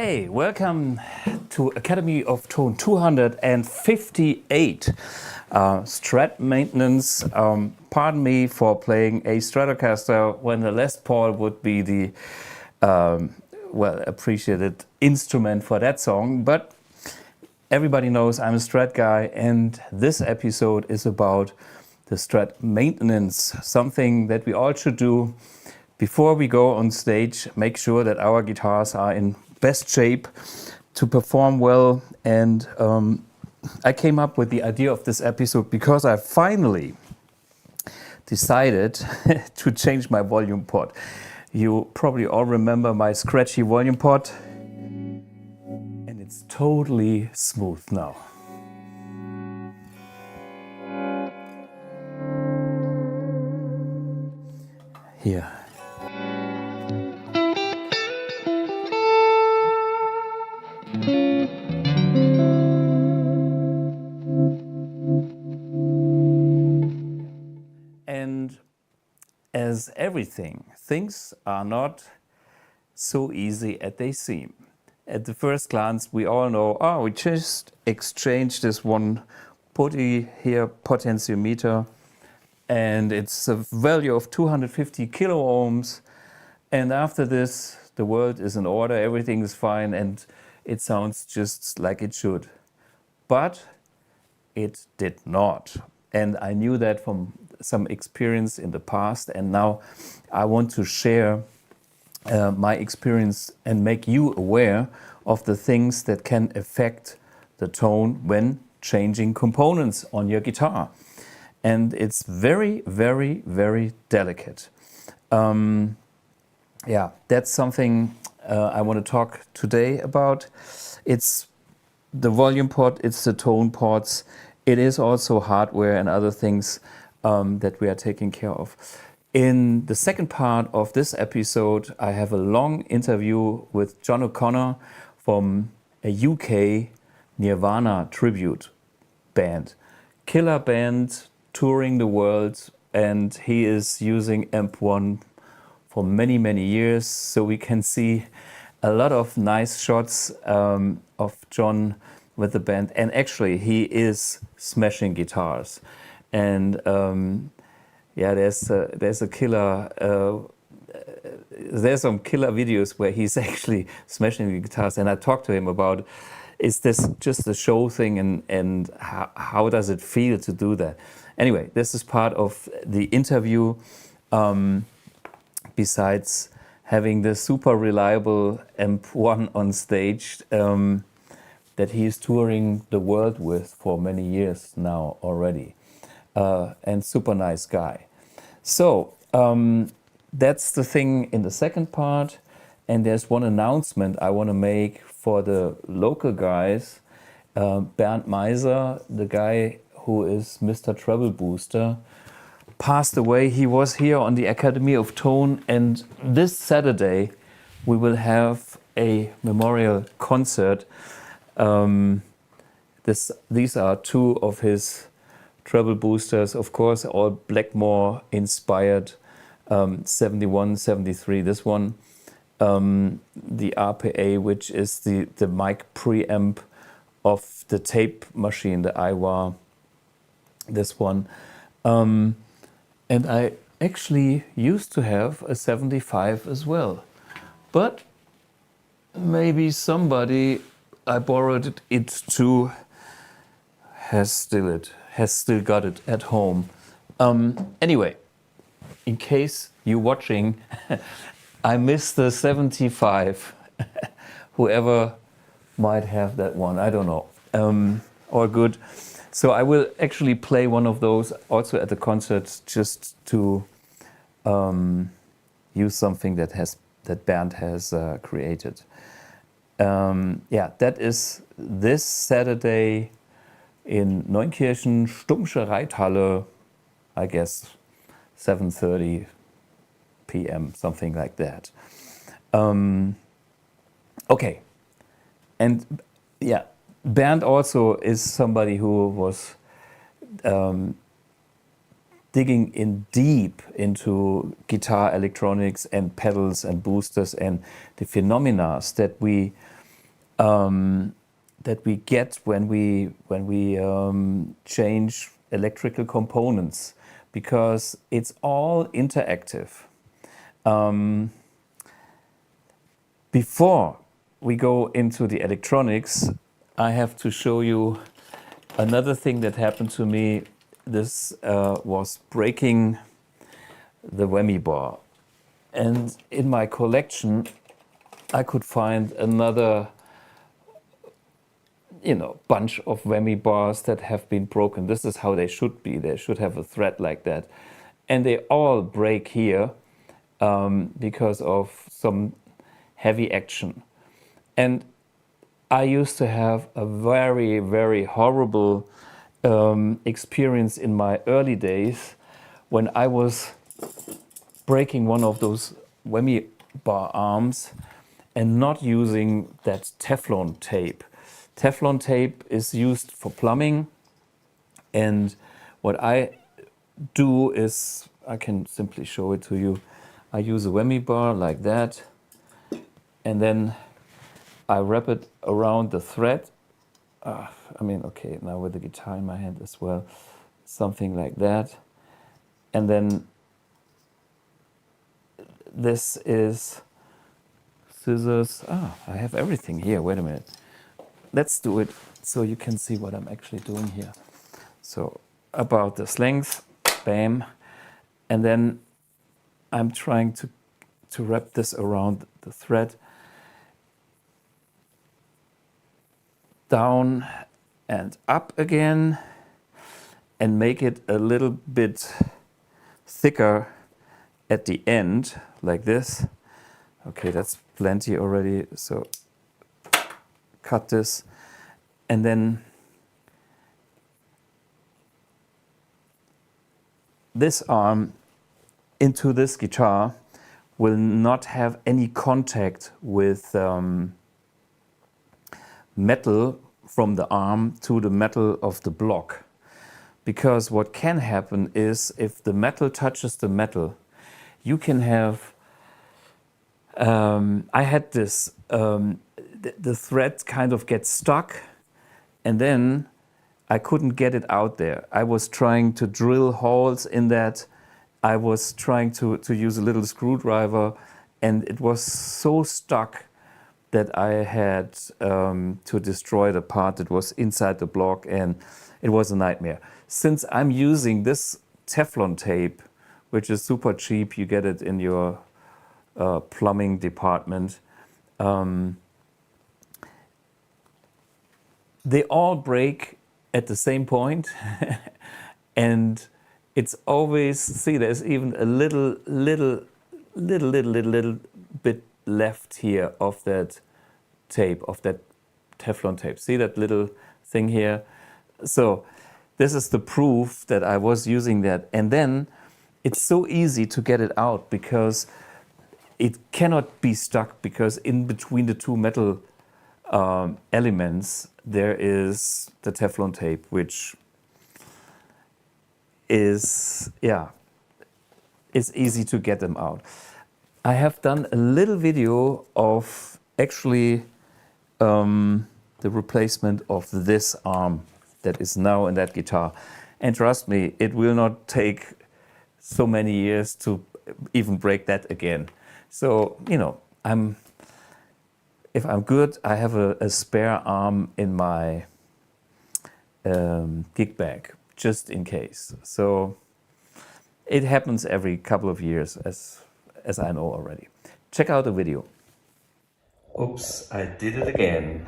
Hey, welcome to Academy of Tone 258, Strat maintenance. Pardon me for playing a Stratocaster when the Les Paul would be the well appreciated instrument for that song, but everybody knows I'm a Strat guy, and this episode is about the Strat maintenance, something that we all should do before we go on stage. Make sure that our guitars are in best shape to perform well. And I came up with the idea of this episode because I finally decided to change my volume pot. You probably all remember my scratchy volume pot, and it's totally smooth now. Here. And as everything, things are not so easy as they seem. At the first glance, we all know, oh, we just exchanged this one putty here, potentiometer, and it's a value of 250 kilo ohms. And after this, the world is in order, everything is fine, and it sounds just like it should. But it did not. And I knew that from some experience in the past, and now I want to share my experience and make you aware of the things that can affect the tone when changing components on your guitar. And it's very, very, very delicate. Yeah, that's something I want to talk today about. It's the volume pot, it's the tone pots, it is also hardware and other things that we are taking care of. In the second part of this episode, I have a long interview with Jon O'Connor from a UK Nirvana tribute band. Killer band touring the world, and he is using AMP1 for many, many years. So we can see a lot of nice shots of Jon with the band. And actually, he is smashing guitars. And yeah, there's a killer. There's some killer videos where he's actually smashing the guitars, and I talked to him about, is this just a show thing, and how does it feel to do that? Anyway, this is part of the interview. Besides having the super reliable AMP1 on stage that he is touring the world with for many years now already. And super nice guy. So that's the thing in the second part. And there's one announcement I want to make for the local guys. Bernd, the guy who is Mr. Treble Booster, passed away. He was here on the Academy of Tone, and this Saturday we will have a memorial concert. These are two of his treble boosters, of course, all Blackmore inspired, 71, 73, this one. The RPA, which is the mic preamp of the tape machine, the Iowa, this one. And I actually used to have a 75 as well. But maybe somebody I borrowed it to has still got it at home. Anyway, in case you're watching, I missed the 75. Whoever might have that one, I don't know. All good. So I will actually play one of those also at the concert, just to use something that Bernd has created. Yeah, that is this Saturday in Neunkirchen, Stummsche Reithalle, I guess 7:30 p.m., something like that. Okay, and yeah, Bernd also is somebody who was digging in deep into guitar electronics and pedals and boosters and the phenomena that we that we get when we change electrical components, because it's all interactive. Before we go into the electronics, I have to show you another thing that happened to me. This was breaking the Whammy bar. And in my collection, I could find another, bunch of Whammy bars that have been broken. This is how they should be. They should have a thread like that. And they all break here because of some heavy action. And I used to have a very, very horrible experience in my early days when I was breaking one of those Whammy bar arms and not using that Teflon tape. Teflon tape is used for plumbing, and what I do is, I can simply show it to you. I use a Whammy bar like that, and then I wrap it around the thread. Okay, now with the guitar in my hand as well, something like that. And then this is scissors. I have everything here. Wait a minute. Let's do it so you can see what I'm actually doing here. So about this length, bam. And then I'm trying to wrap this around the thread. Down and up again, and make it a little bit thicker at the end, like this. Okay, that's plenty already, so cut this. And then this arm into this guitar will not have any contact with metal from the arm to the metal of the block. Because what can happen is, if the metal touches the metal, you can have, I had this, the thread kind of gets stuck, and then I couldn't get it out there. I was trying to drill holes in that. I was trying to use a little screwdriver, and it was so stuck that I had to destroy the part that was inside the block, and it was a nightmare. Since I'm using this Teflon tape, which is super cheap, you get it in your plumbing department, they all break at the same point, and it's always, see, there's even a little bit left here of that tape, of that Teflon tape. See that little thing here? So this is the proof that I was using that. And then it's so easy to get it out, because it cannot be stuck, because in between the two metal elements there is the Teflon tape, which is, it's easy to get them out. I have done a little video of actually the replacement of this arm that is now in that guitar. And trust me, it will not take so many years to even break that again. So, if I'm good, I have a spare arm in my gig bag, just in case. So it happens every couple of years, as I know already. Check out the video. Oops, I did it again.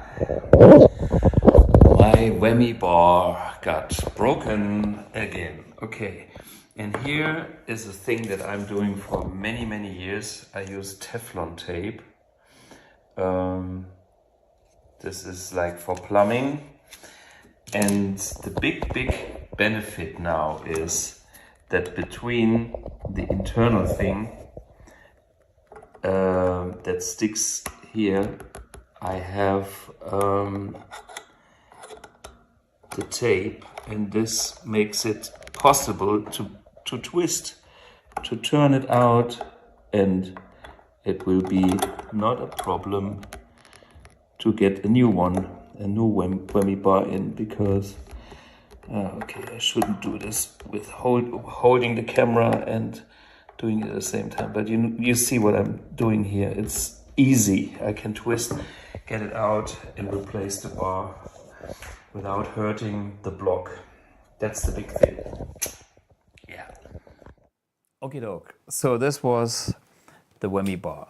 My Whammy bar got broken again. Okay, and here is a thing that I'm doing for many, many years. I use Teflon tape. This is like for plumbing. And the big benefit now is that between the internal thing that sticks here, I have the tape, and this makes it possible to twist, to turn it out, and it will be not a problem to get a new one, a new whammy bar in, because okay, I shouldn't do this with holding the camera and doing it at the same time, but you see what I'm doing here. It's easy. I can twist, get it out and replace the bar without hurting the block. That's the big thing. Yeah. Okie doke. So this was the whammy bar.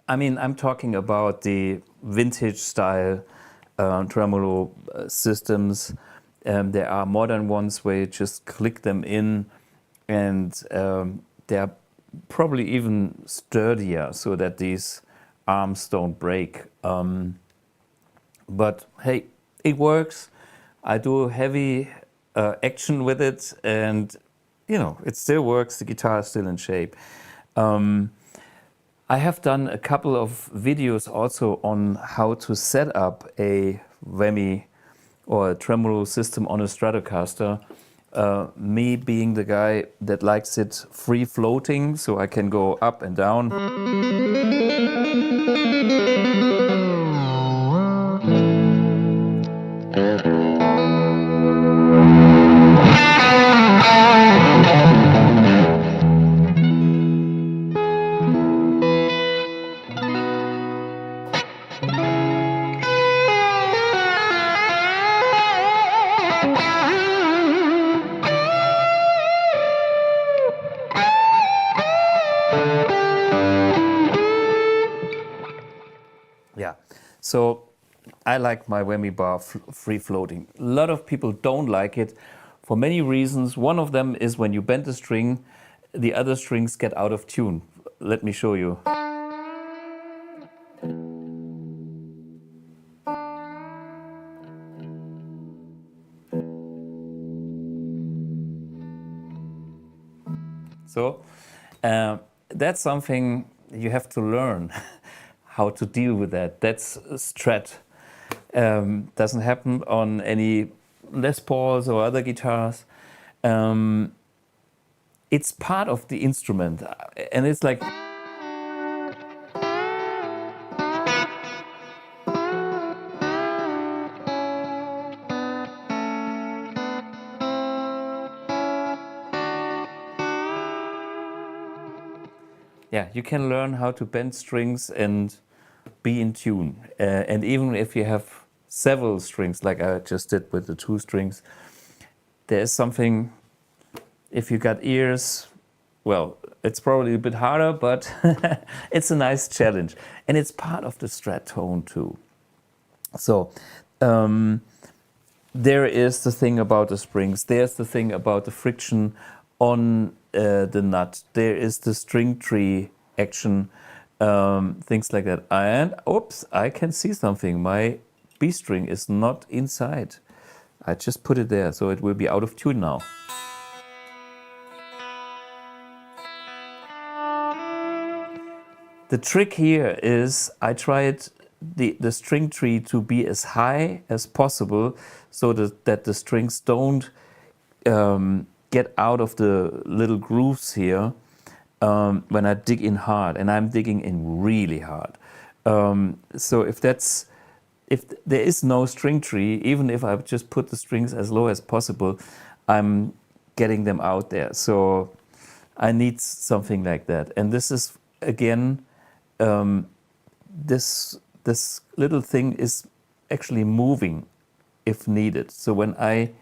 I mean, I'm talking about the vintage style tremolo systems. There are modern ones where you just click them in, and they're probably even sturdier so that these arms don't break. But hey, it works. I do heavy action with it, and you know, it still works. The guitar is still in shape. I have done a couple of videos also on how to set up a whammy or a tremolo system on a Stratocaster. Me being the guy that likes it free floating, so I can go up and down. Yeah, so I like my whammy bar free floating. A lot of people don't like it for many reasons. One of them is when you bend the string, the other strings get out of tune. Let me show you. So that's something you have to learn how to deal with that. That's a strat. Doesn't happen on any Les Pauls or other guitars. It's part of the instrument, and it's like yeah, you can learn how to bend strings and be in tune. And even if you have several strings, like I just did with the 2 strings, there is something, if you got ears, well, it's probably a bit harder, but it's a nice challenge. And it's part of the strat tone too. So there is the thing about the springs. There's the thing about the friction on the nut. There is the string tree action, things like that. And oops, I can see something. My B string is not inside. I just put it there, so it will be out of tune now. The trick here is I tried the string tree to be as high as possible so that the strings don't get out of the little grooves here when I dig in hard, and I'm digging in really hard. So if there is no string tree, even if I just put the strings as low as possible, I'm getting them out there. So I need something like that. And this is, again, this little thing is actually moving if needed. So when I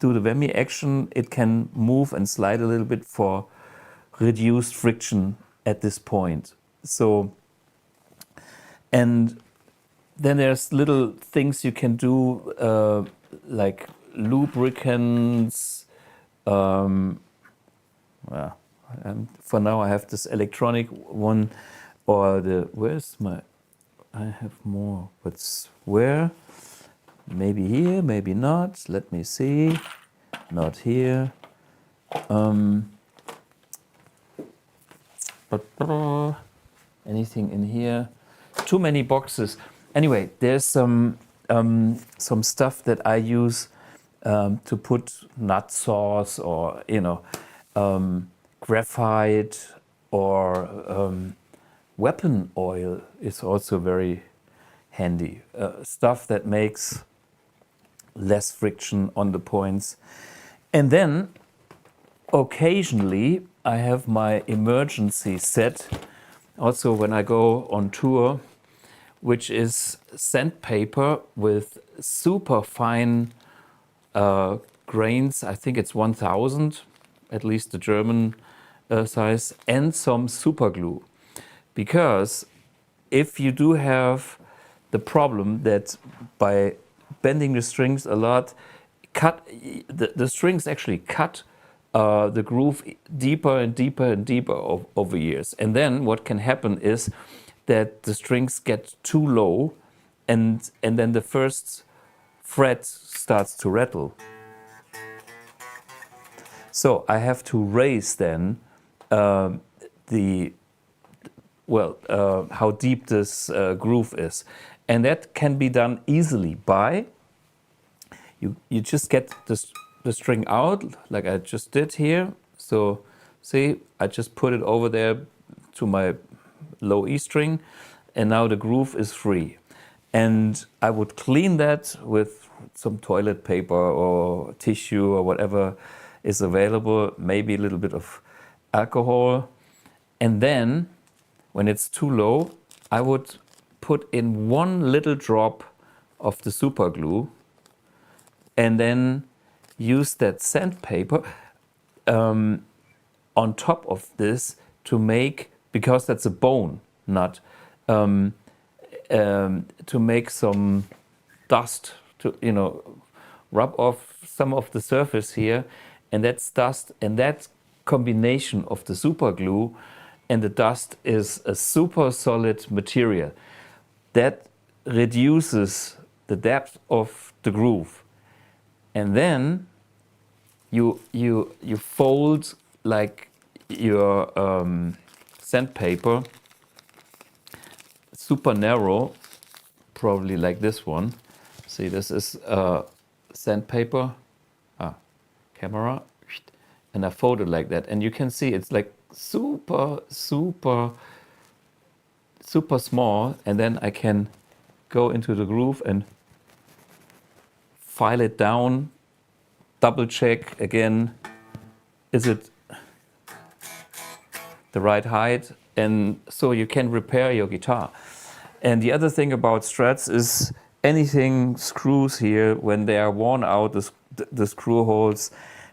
do the whammy action, it can move and slide a little bit for reduced friction at this point. So, and then there's little things you can do, like lubricants. For now I have this electronic one, or I have more, but where? Maybe here, maybe not. Let me see. Not here. Anything in here? Too many boxes. Anyway, there's some stuff that I use to put nut saws, or graphite, or weapon oil is also very handy. Stuff that makes less friction on the points. And then occasionally I have my emergency set, also when I go on tour, which is sandpaper with super fine grains. I think it's 1000, at least the German size, and some super glue. Because if you do have the problem that by bending the strings a lot, the strings actually cut the groove deeper and deeper and deeper over years. And then what can happen is that the strings get too low, and then the first fret starts to rattle. So I have to raise then how deep this groove is. And that can be done easily by, you just get the string out, like I just did here. So see, I just put it over there to my low E string, and now the groove is free. And I would clean that with some toilet paper or tissue or whatever is available, maybe a little bit of alcohol. And then when it's too low, I would put in one little drop of the super glue and then use that sandpaper on top of this to make, because that's a bone nut, to make some dust, to rub off some of the surface here, and that's dust. And that combination of the super glue and the dust is a super solid material that reduces the depth of the groove. And then you fold like your sandpaper super narrow, probably like this one. See, this is sandpaper, camera, and I fold it like that. And you can see it's like super small, and then I can go into the groove and file it down, double check again, is it the right height? And so you can repair your guitar. And the other thing about Strats is anything screws here, when they are worn out, the screw holes,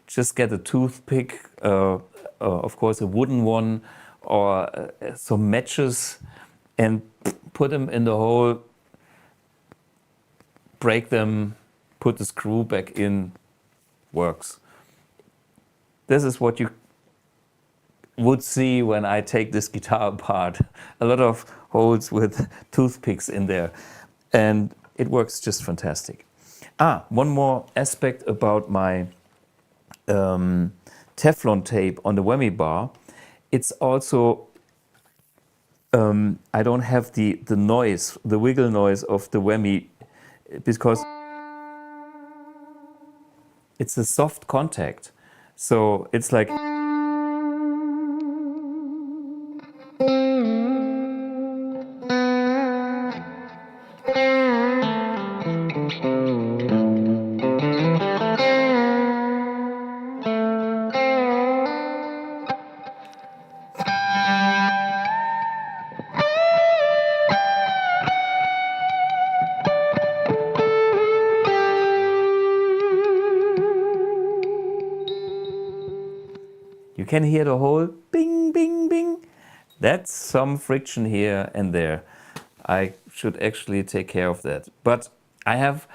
just get a toothpick, of course a wooden one, or some matches, and put them in the hole, break them, put the screw back in, works. This is what you would see when I take this guitar apart. A lot of holes with toothpicks in there, and it works just fantastic. One more aspect about my Teflon tape on the whammy bar. It's also, I don't have the noise, the wiggle noise of the whammy, because it's a soft contact. So it's like, you can hear the whole bing, bing, bing. That's some friction here and there. I should actually take care of that. But I have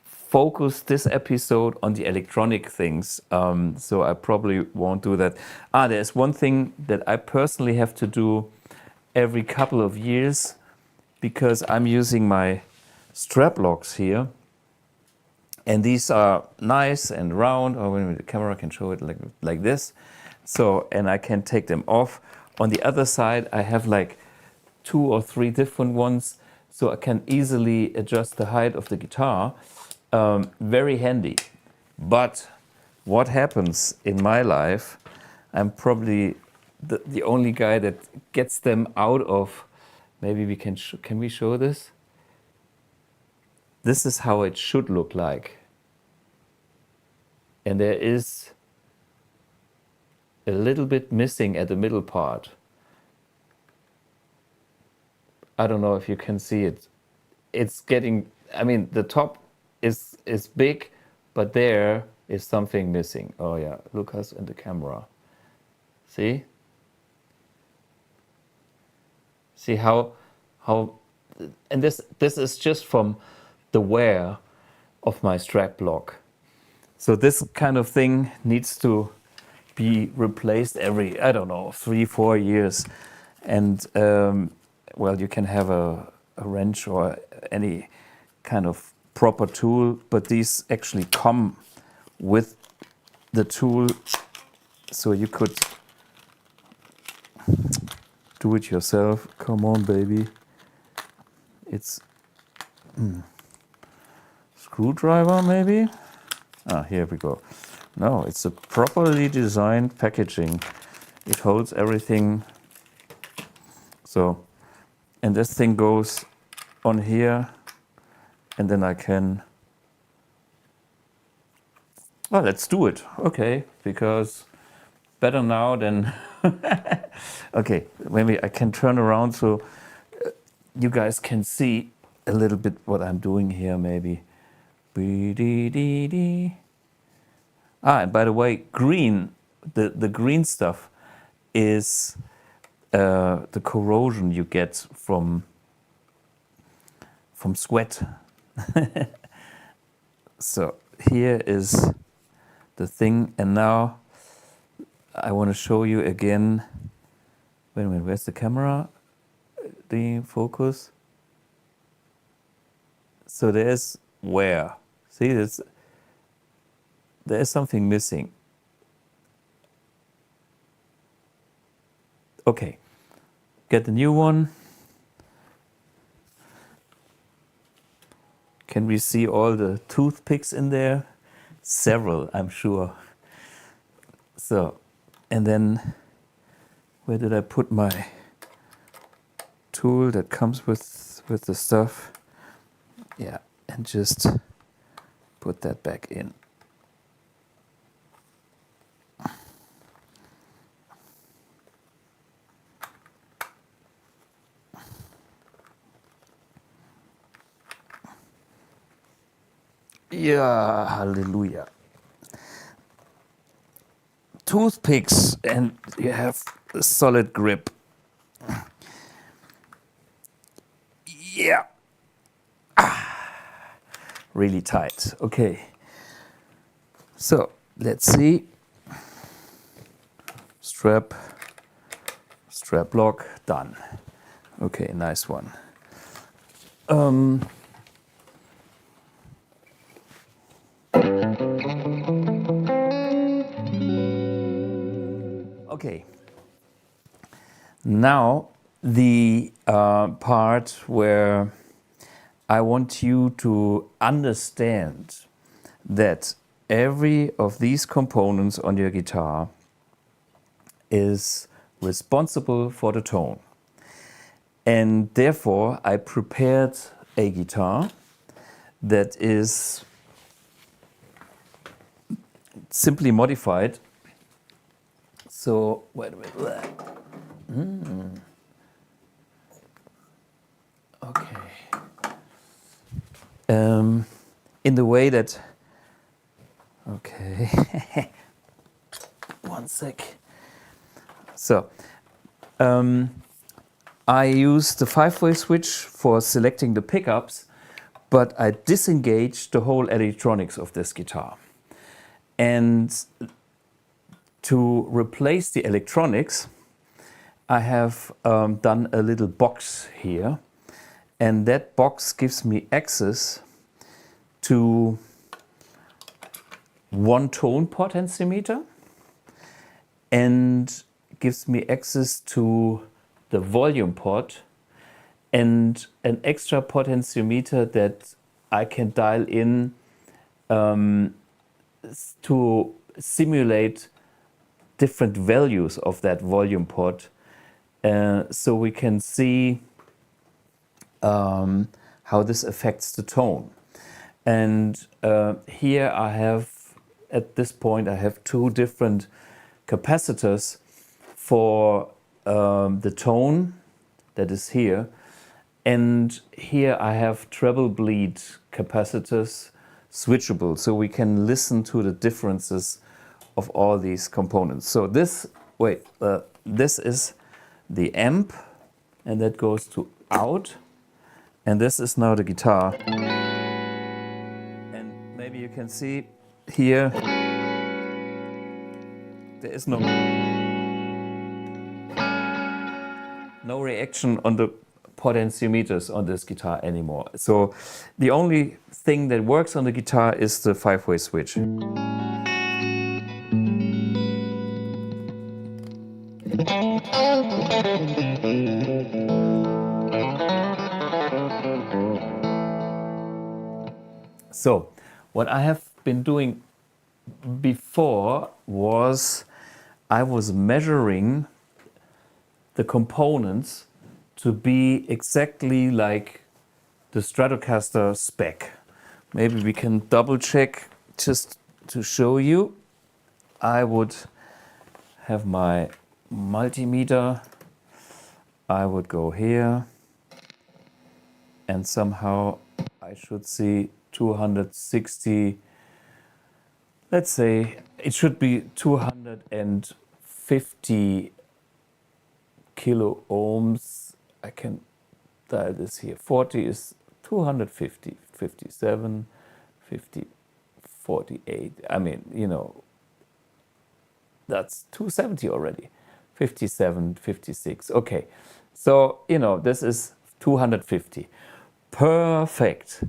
focused this episode on the electronic things, so I probably won't do that. There's one thing that I personally have to do every couple of years, because I'm using my strap locks here. And these are nice and round, or when the camera can show it like this. So, and I can take them off. On the other side, I have like 2 or 3 different ones, so I can easily adjust the height of the guitar. Very handy. But what happens in my life, I'm probably the only guy that gets them out of, maybe we can we show this? this is how it should look like. And there is a little bit missing at the middle part. I don't know if you can see it. It's getting, I mean, the top is big, but there is something missing. Oh yeah, Lucas and the camera. See? See how, and this is just from the wear of my strap block. So this kind of thing needs to be replaced every, I don't know, 3-4 years. And well, you can have a wrench or any kind of proper tool, but these actually come with the tool, so you could do it yourself. Come on, baby. It's screwdriver, maybe? Ah, here we go. No, it's a properly designed packaging. It holds everything. So, and this thing goes on here, and then I can, well, let's do it. Okay, because better now than, okay, maybe I can turn around so you guys can see a little bit what I'm doing here, maybe. Ah, and by the way, green, the green stuff is the corrosion you get from sweat. So here is the thing, and now I want to show you again. Wait a minute, where's the camera? The focus. So there's wear. See, there's something missing. Okay, get the new one. Can we see all the toothpicks in there? Several, I'm sure. So, and then where did I put my tool that comes with the stuff? Yeah, and just put that back in. Yeah, hallelujah. Toothpicks, and you have a solid grip. Yeah. Really tight. Okay. So let's see. Strap lock, done. Okay, nice one. Okay. Now the part where I want you to understand that every of these components on your guitar is responsible for the tone. And therefore I prepared a guitar that is simply modified. So, wait a minute. Okay. In the way that, okay, one sec. So, I use the 5-way switch for selecting the pickups, but I disengage the whole electronics of this guitar. And to replace the electronics, I have done a little box here, and that box gives me access to one tone potentiometer and gives me access to the volume pot and an extra potentiometer that I can dial in to simulate different values of that volume pot, so we can see how this affects the tone. And here I have, at this point, I have two different capacitors for the tone that is here. And here I have treble bleed capacitors, switchable, so we can listen to the differences of all these components. So this, this is the amp, and that goes to out. And this is now the guitar. And maybe you can see here, there is no reaction on the potentiometers on this guitar anymore. So the only thing that works on the guitar is the 5-way switch. So what I have been doing before was I was measuring the components to be exactly like the Stratocaster spec. Maybe we can double check just to show you. I would have my multimeter. I would go here and somehow I should see 260. Let's say it should be 250 kilo ohms. I can dial this here. 40 is 250, 57, 50, 48. I mean, you know, that's 270 already. 57, 56. Okay. So, you know, this is 250. Perfect.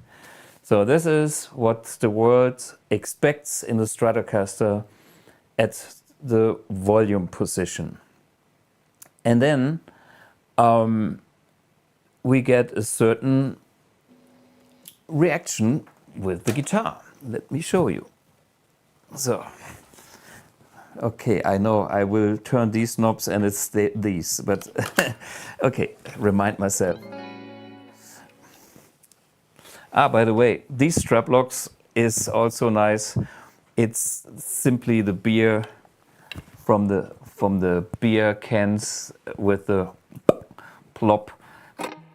So this is what the world expects in the Stratocaster at the volume position. And then we get a certain reaction with the guitar. Let me show you. So, okay, I know I will turn these knobs and it's these, but okay, remind myself. By the way, these treblocks is also nice. It's simply the beer from the beer cans with the plop.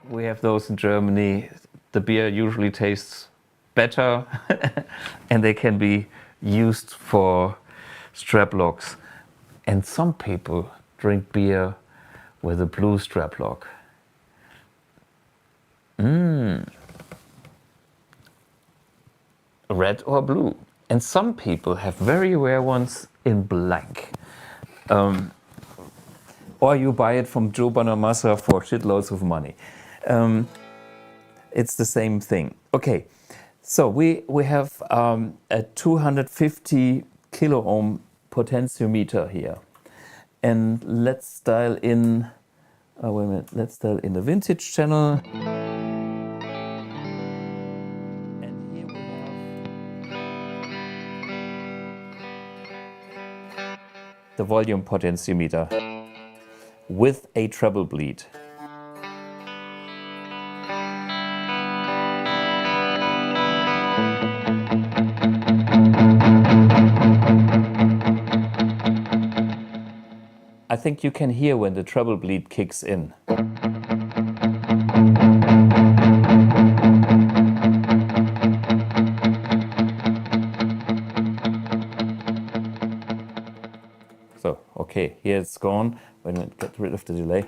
We have those in Germany. The beer usually tastes better and they can be used for straplocks. And some people drink beer with a blue straplock. Red or blue. And some people have very rare ones in black. Or you buy it from Joe Bonamassa for shitloads of money. It's the same thing. Okay, so we have a 250 kilo ohm potentiometer here. And let's dial in, wait a minute, let's dial in the vintage channel. The volume potentiometer with a treble bleed. I think you can hear when the treble bleed kicks in. So, okay, here it's gone. Wait a minute, get rid of the delay.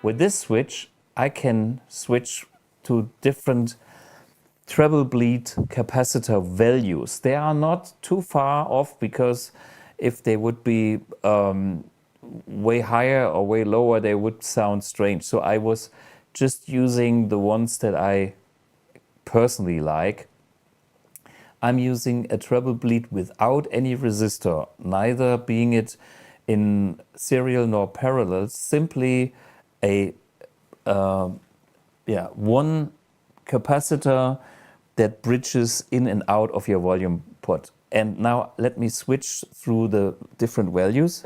With this switch, I can switch to different treble bleed capacitor values. They are not too far off, because if they would be way higher or way lower, they would sound strange. So I was just using the ones that I personally like. I'm using a treble bleed without any resistor, neither being it in serial nor parallel, simply a one capacitor that bridges in and out of your volume pot. And now let me switch through the different values.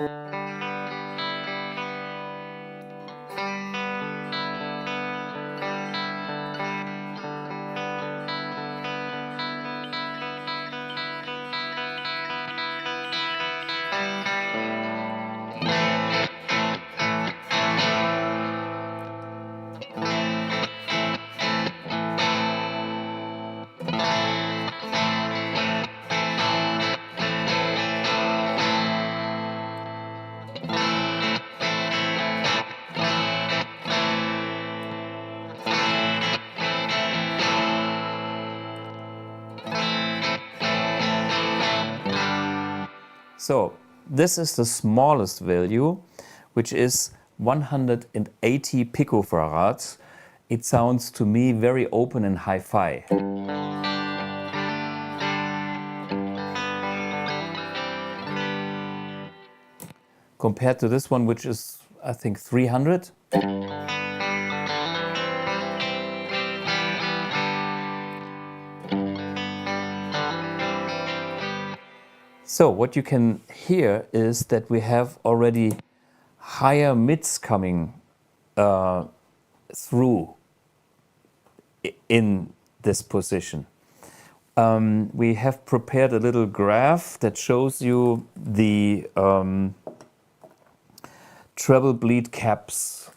So this is the smallest value, which is 180 picofarads. It sounds to me very open and hi-fi. Compared to this one, which is, I think, 300. So what you can hear is that we have already higher mids coming through in this position. We have prepared a little graph that shows you the treble bleed caps.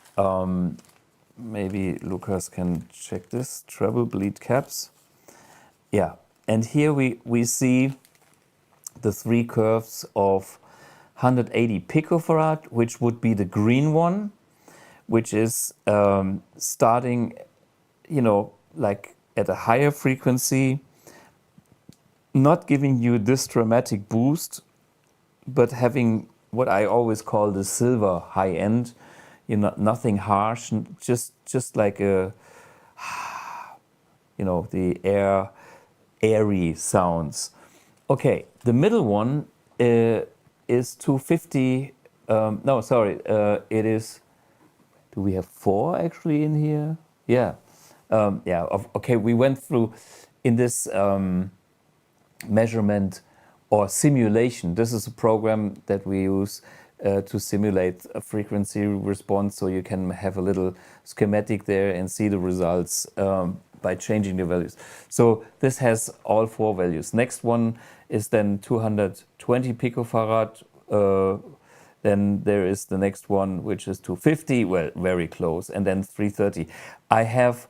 Maybe Lucas can check this. Treble bleed caps. Yeah, and here we see the three curves of 180 picofarad, which would be the green one, which is starting, you know, like at a higher frequency, not giving you this dramatic boost, but having what I always call the silver high end, you know, nothing harsh, just like a, you know, the airy sounds. Okay, the middle one is 250. No, sorry, it is. Do we have 4 actually in here? Yeah, yeah. Okay, we went through in this measurement or simulation. This is a program that we use to simulate a frequency response, so you can have a little schematic there and see the results by changing the values. So this has all 4 values. Next one is then 220 picofarad. Then there is the next one, which is 250, well, very close, and then 330. I have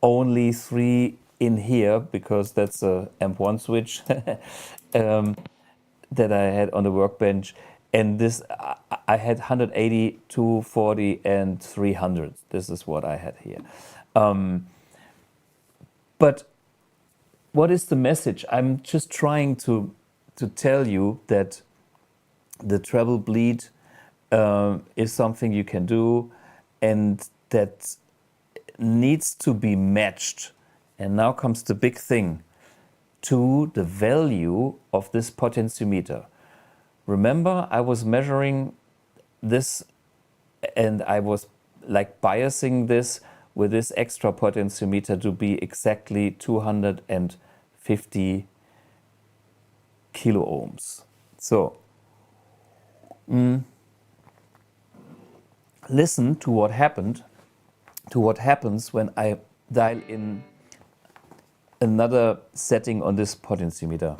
only 3 in here because that's a amp1 switch that I had on the workbench. And this, I had 180, 240, and 300. This is what I had here. But what is the message? I'm just trying to tell you that the treble bleed is something you can do, and that needs to be matched. And now comes the big thing, to the value of this potentiometer. Remember, I was measuring this and I was like biasing this with this extra potentiometer to be exactly 250 kilo ohms. So listen to what happened, to what happens when I dial in another setting on this potentiometer.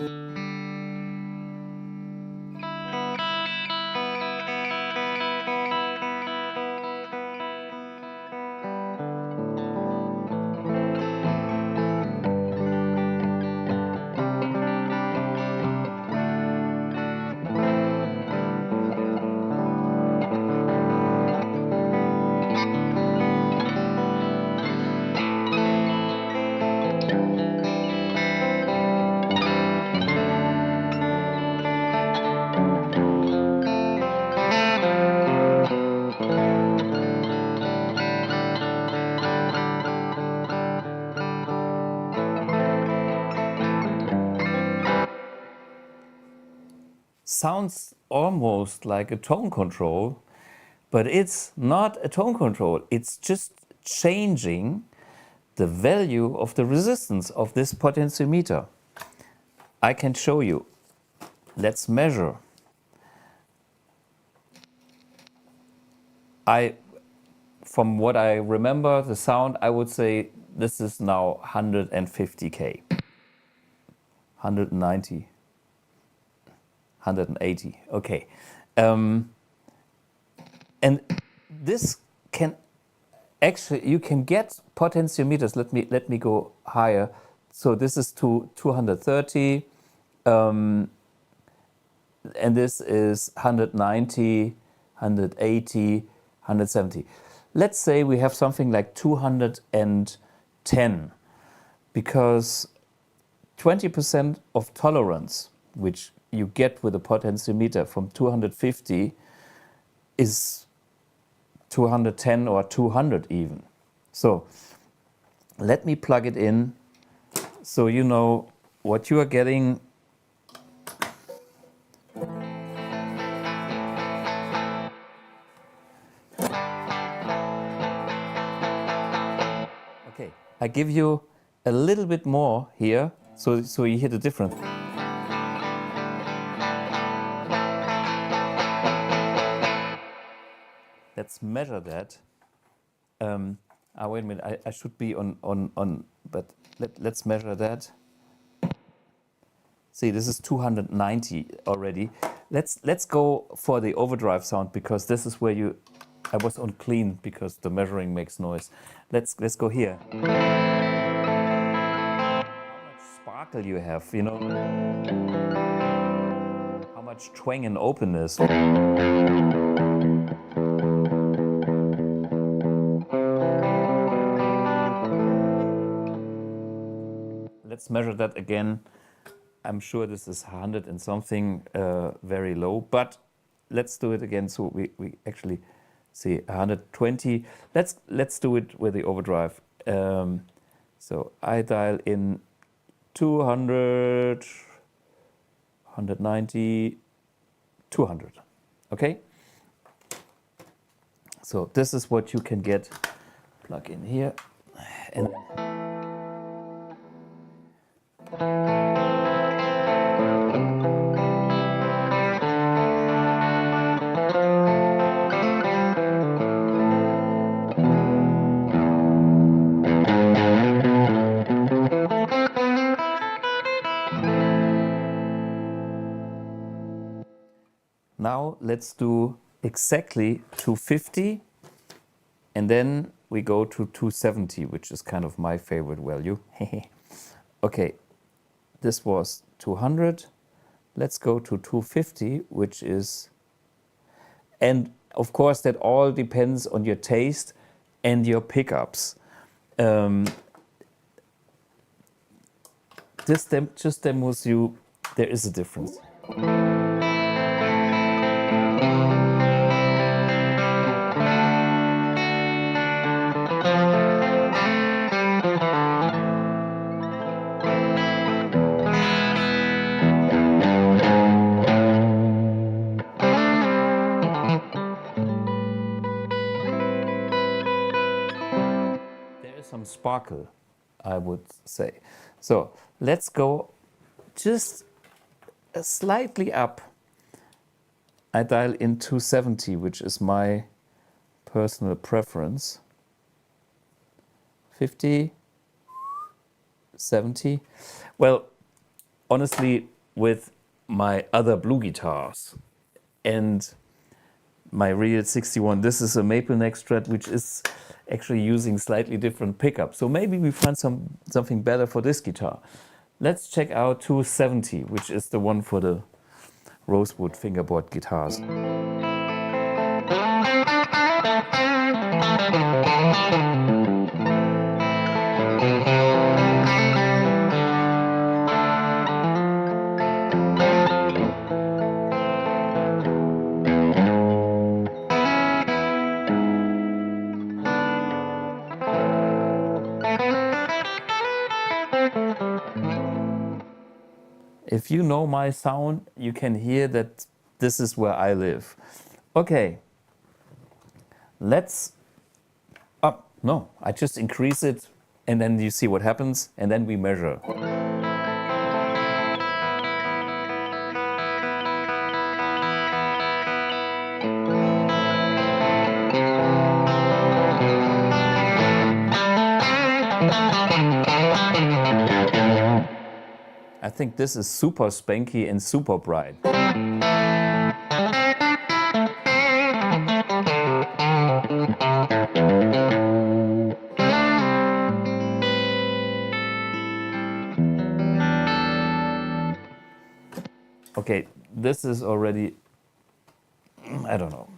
Sounds almost like a tone control, but it's not a tone control. It's just changing the value of the resistance of this potentiometer. I can show you. Let's measure. From what I remember, the sound, I would say this is now 150K, 190. 180, okay. And this can actually, you can get potentiometers. Let me go higher. So this is 230, and this is 190, 180, 170. Let's say we have something like 210, because 20% of tolerance, which you get with a potentiometer from 250 is 210 or 200 even. So let me plug it in so you know what you are getting. Okay, I give you a little bit more here, so you hear the difference. Let's measure that. Wait a minute, I should be on but let's measure that. See, this is 290 already. Let's go for the overdrive sound, because this is where I was on clean because the measuring makes noise. Let's go here. How much sparkle you have, you know? How much twang and openness. Let's measure that again. I'm sure this is 100 and something, very low, but let's do it again so we actually see 120. Let's do it with the overdrive. So I dial in 200, 190, 200. Okay? So this is what you can get. Plug in here. And now let's do exactly 250, and then we go to 270, which is kind of my favorite value. Okay, this was 200. Let's go to 250, which is, and of course that all depends on your taste and your pickups. This just demos you there is a difference. Some sparkle, I would say. So let's go just slightly up. I dial in 270, which is my personal preference. 50, 70. Well, honestly, with my other BluGuitars and my real 61, this is a maple neck Strat, which is actually using slightly different pickups. So maybe we find something better for this guitar. Let's check out 270, which is the one for the rosewood fingerboard guitars. If you know my sound, you can hear that this is where I live. Okay, let's, no, I just increase it and then you see what happens and then we measure. I think this is super spanky and super bright. Okay, this is already, I don't know,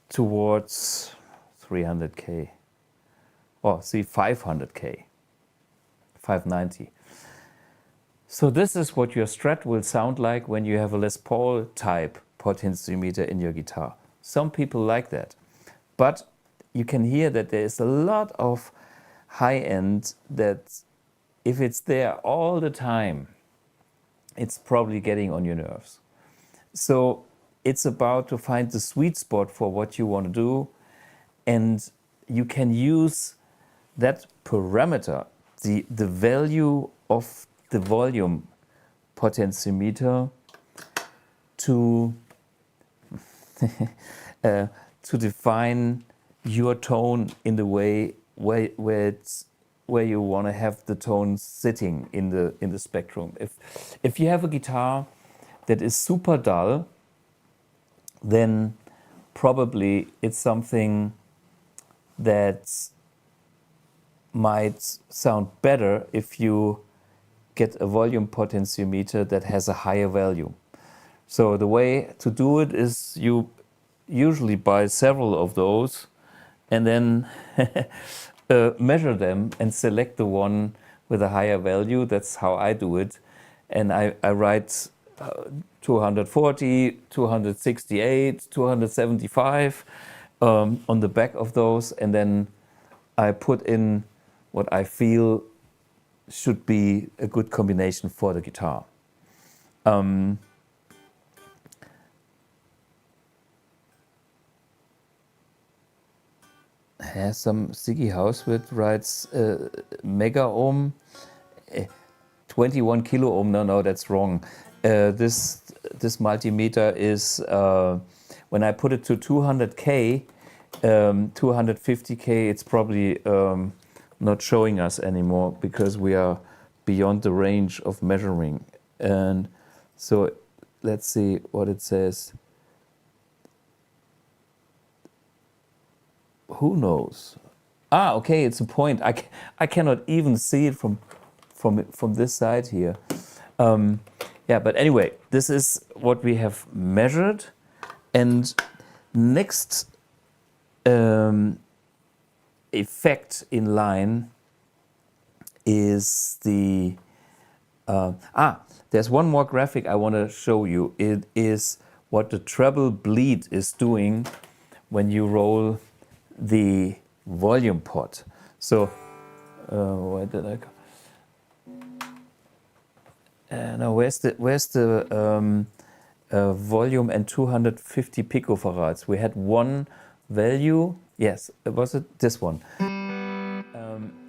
towards 300K. Oh, see, 500K. 590. So this is what your Strat will sound like when you have a Les Paul type potentiometer in your guitar. Some people like that. But you can hear that there is a lot of high end that if it's there all the time, it's probably getting on your nerves. So it's about to find the sweet spot for what you want to do, and you can use that parameter, the value of the volume potentiometer to to define your tone in the way where you want to have the tone sitting in the spectrum. If you have a guitar that is super dull, then probably it's something that might sound better if you get a volume potentiometer that has a higher value. So the way to do it is you usually buy several of those and then measure them and select the one with a higher value. That's how I do it. And I write 240, 268, 275 on the back of those, and then I put in what I feel should be a good combination for the guitar. Has some Ziggy Housewit writes mega ohm, 21 kilo ohm. No, that's wrong. This multimeter is when I put it to 200k, 250k. It's probably not showing us anymore because we are beyond the range of measuring. And so let's see what it says. Who knows? Okay, it's a point. I cannot even see it from this side here. Yeah, but anyway, this is what we have measured. And next effect in line is the... there's one more graphic I want to show you. It is what the treble bleed is doing when you roll the volume pot. So where did I go? Now where's the volume and 250 picofarads? We had one value. Yes, was it this one?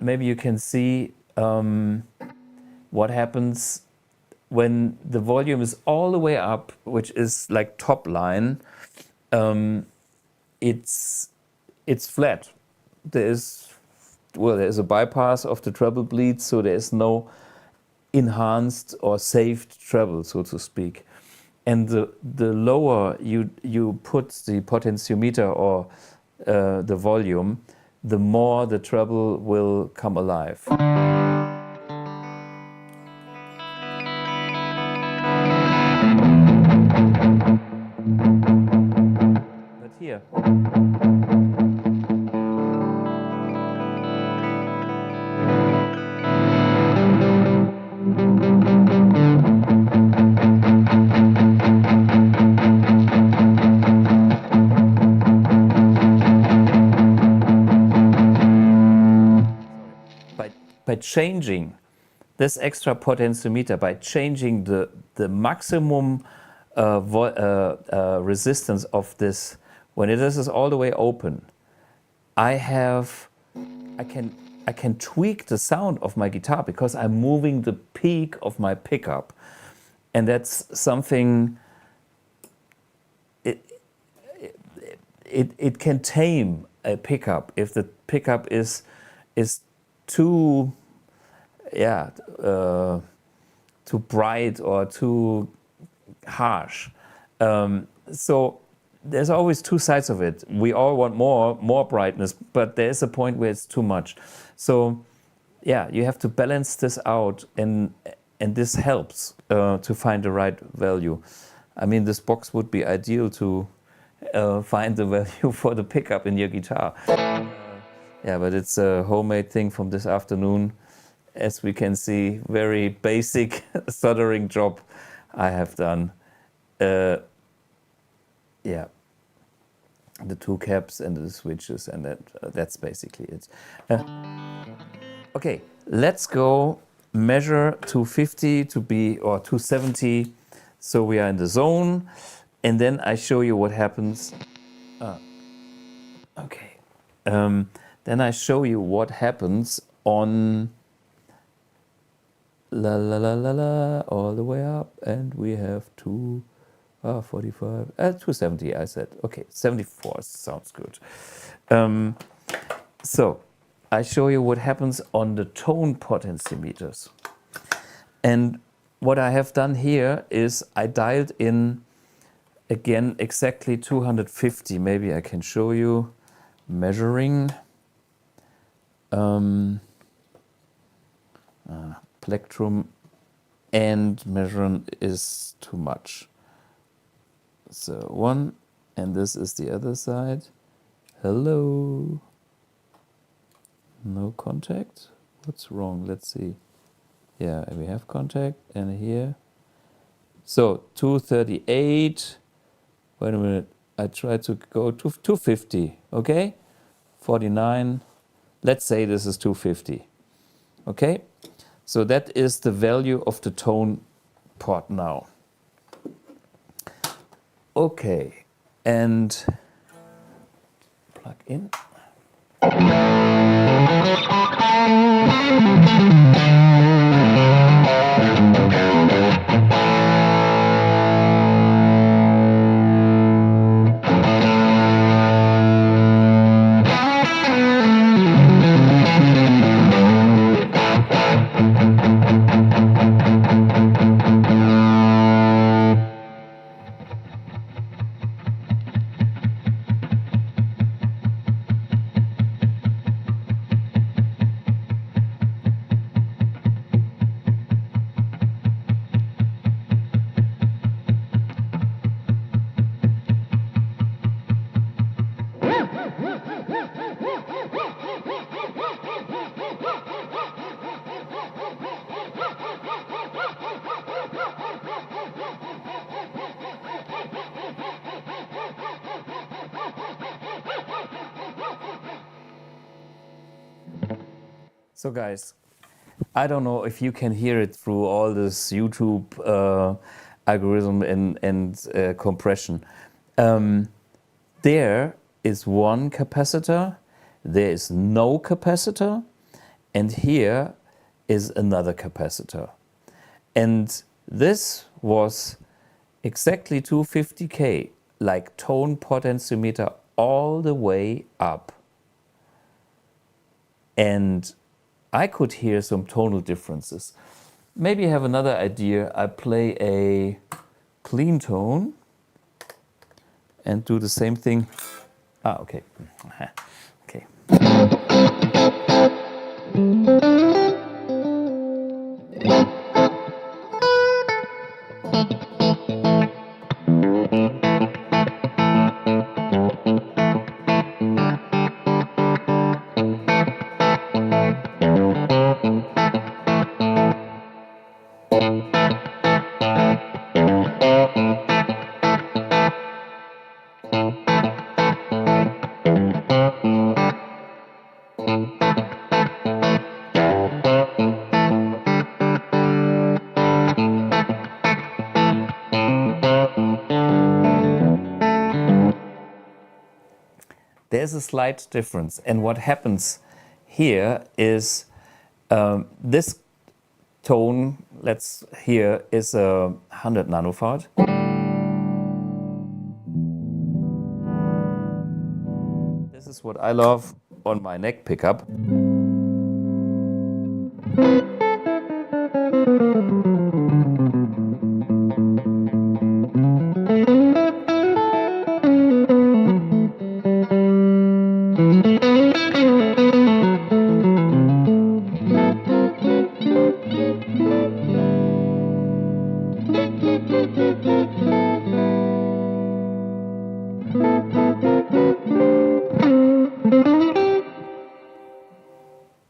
Maybe you can see what happens when the volume is all the way up, which is like top line. It's flat. There's a bypass of the treble bleed, so there is no enhanced or saved treble, so to speak. And the lower you put the potentiometer or the volume, the more the treble will come alive. But here. By changing this extra potentiometer, by changing the maximum resistance of this, when it is all the way open, I can tweak the sound of my guitar because I'm moving the peak of my pickup, and that's something. It can tame a pickup if the pickup is too too bright or too harsh. So there's always two sides of it. We all want more brightness, but there's a point where it's too much. So yeah, you have to balance this out, and this helps to find the right value. I mean, this box would be ideal to find the value for the pickup in your guitar. Yeah, but it's a homemade thing from this afternoon, as we can see, very basic soldering job I have done. Yeah, the two caps and the switches, and that's basically it. Okay, let's go measure 250 to be, or 270, so we are in the zone, and then I show you what happens. Okay, then I show you what happens on la la la la la all the way up, and we have 45, 270 I said. Okay, 74 sounds good. So I show you what happens on the tone potentiometers. And what I have done here is I dialed in again exactly 250. Maybe I can show you measuring. Plectrum and measuring is too much. So one, and this is the other side. Hello. No contact. What's wrong? Let's see. Yeah, we have contact, and here. So 238. Wait a minute. I try to go to 250. Okay. 49. Let's say this is 250. Okay. So that is the value of the tone pot now. Okay, and plug in. So guys, I don't know if you can hear it through all this YouTube algorithm and compression. There is one capacitor, there is no capacitor, and here is another capacitor. And this was exactly 250K, like tone potentiometer all the way up. And I could hear some tonal differences. Maybe you have another idea. I play a clean tone and do the same thing. Okay. Okay. There's a slight difference, and what happens here is this tone, let's hear, is a 100 nanofarad. This is what I love on my neck pickup.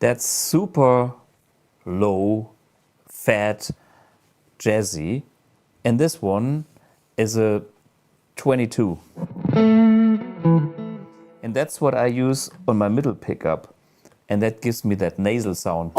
That's super low, fat, jazzy. And this one is a 22. And that's what I use on my middle pickup. And that gives me that nasal sound.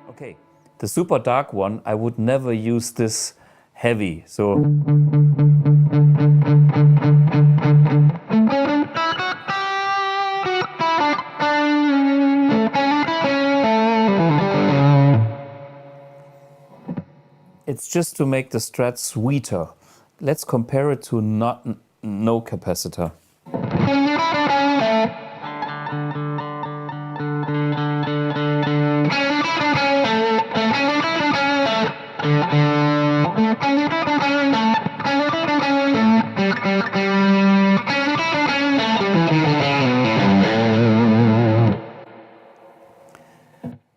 Okay, the super dark one, I would never use this heavy. So it's just to make the Strat sweeter. Let's compare it to no capacitor.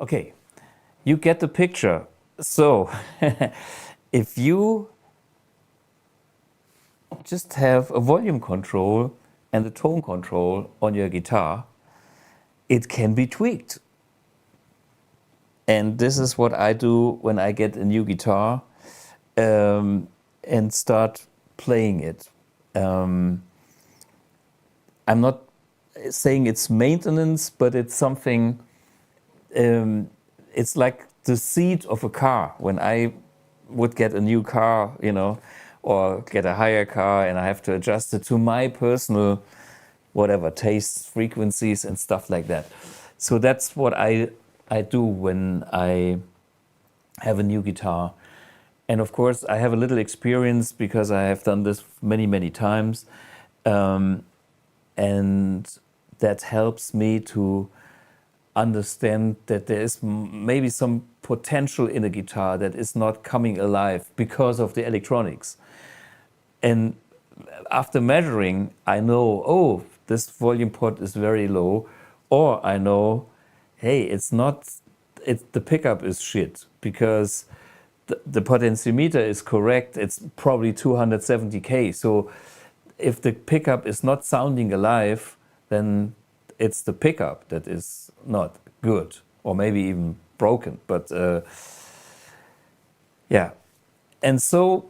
Okay, you get the picture. So, if you just have a volume control and a tone control on your guitar, it can be tweaked. And this is what I do when I get a new guitar and start playing it. I'm not saying it's maintenance, but it's something, it's like the seat of a car. When I would get a new car, you know, or get a higher car and I have to adjust it to my personal, whatever, tastes, frequencies and stuff like that. So that's what I do when I have a new guitar. And of course, I have a little experience because I have done this many, many times. And that helps me to understand that there is maybe some potential in a guitar that is not coming alive because of the electronics. And after measuring, I know, oh, this volume pot is very low, or I know, hey, it's not, the pickup is shit because the potentiometer is correct. It's probably 270K. So if the pickup is not sounding alive, then it's the pickup that is not good, or maybe even broken. But yeah, and so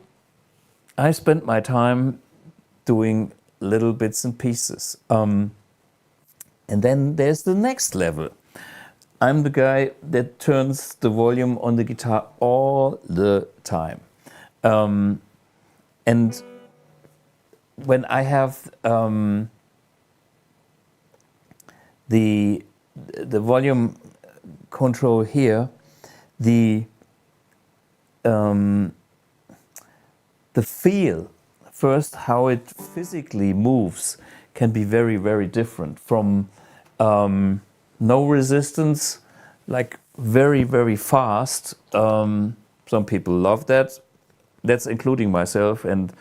I spent my time doing little bits and pieces. And then there's the next level. I'm the guy that turns the volume on the guitar all the time. And when I have the volume control here, the feel, first how it physically moves, can be very, very different from no resistance, like very, very fast. Some people love that. That's including myself and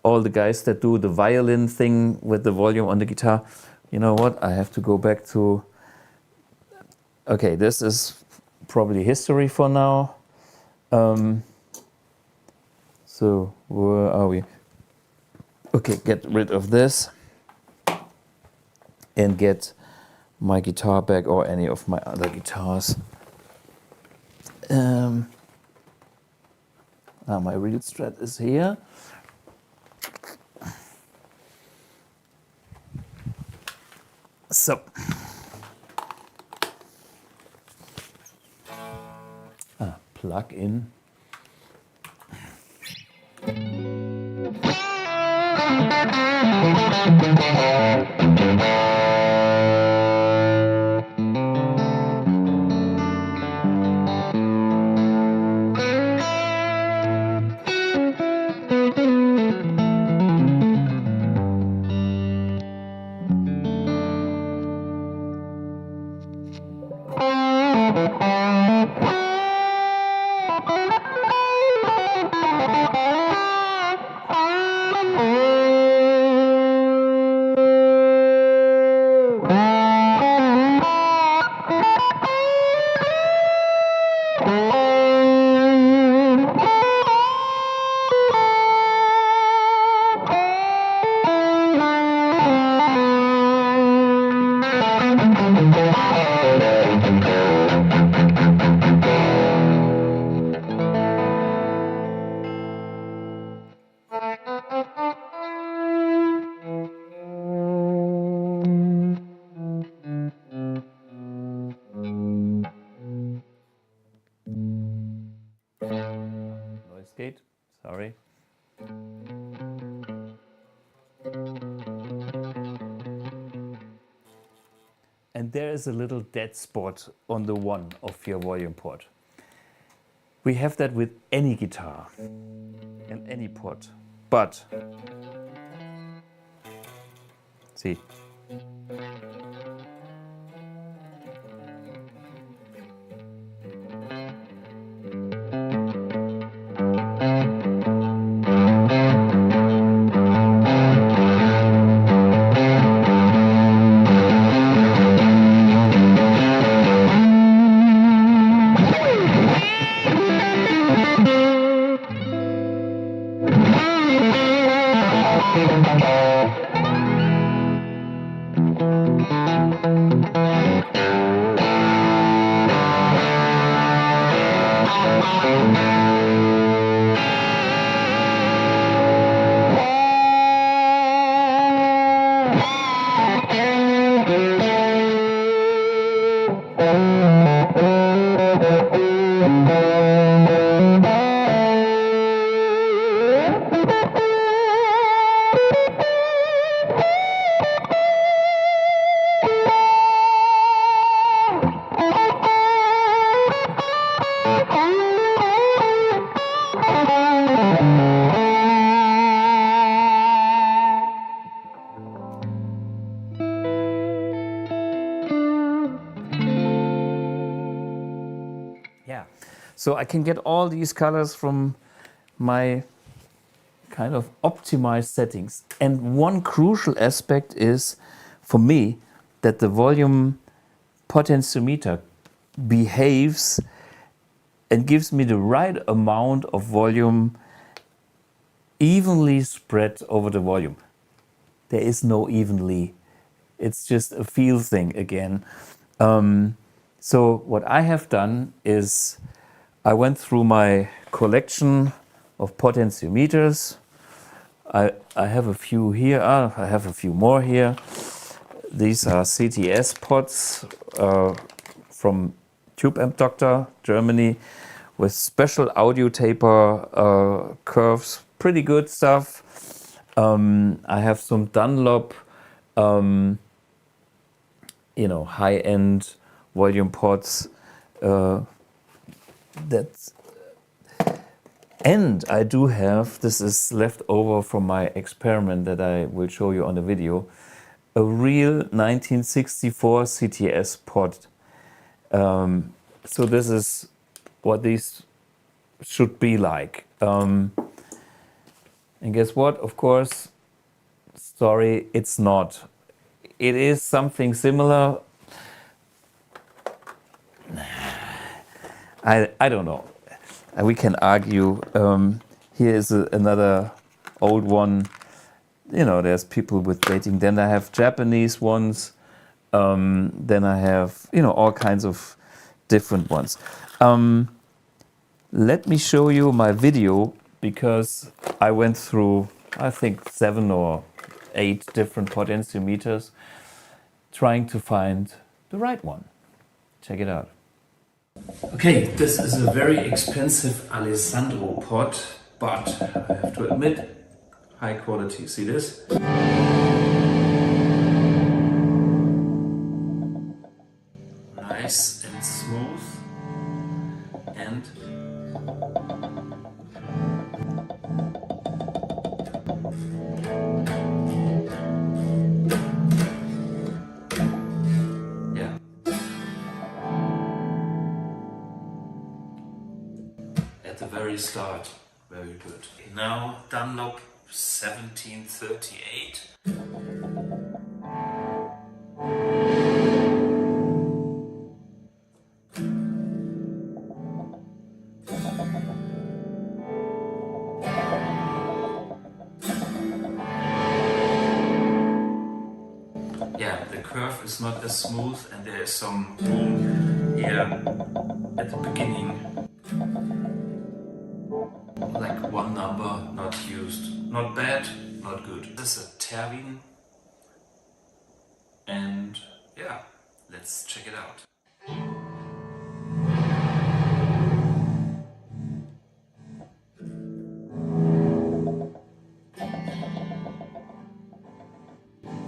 all the guys that do the violin thing with the volume on the guitar. You know what? I have to go back to... Okay, this is probably history for now. So where are we? Okay, get rid of this and get my guitar back, or any of my other guitars. My real Strat is here. So, plug in. Noise gate, sorry. And there is a little dead spot on the one of your volume port. We have that with any guitar and any port, but see. Yeah, so I can get all these colors from my kind of optimized settings. And one crucial aspect is, for me, that the volume potentiometer behaves and gives me the right amount of volume evenly spread over the volume. There is no evenly, it's just a feel thing again. So what I have done is I went through my collection of potentiometers. I have a few here, I have a few more here. These are CTS pots from Tube Amp Doctor, Germany, with special audio taper curves, pretty good stuff. I have some Dunlop, high-end volume pots. And I do have, this is left over from my experiment that I will show you on the video, a real 1964 CTS pot. So this is what these should be like. And guess what? Of course, sorry, it's not. It is something similar. I don't know. We can argue. Here is another old one. You know, there's people with dating. Then I have Japanese ones. Then I have, all kinds of different ones. Let me show you my video, because I went through, I think, 7 or 8 different potentiometers trying to find the right one. Check it out. Okay, this is a very expensive Alessandro pot, but I have to admit, high quality. See this? Nice and smooth, and very start, very good. Now Dunlop 1738. Yeah, the curve is not as smooth and there is some boom here at the beginning. Like one number not used. Not bad, not good. This is a Terwin. And yeah, let's check it out.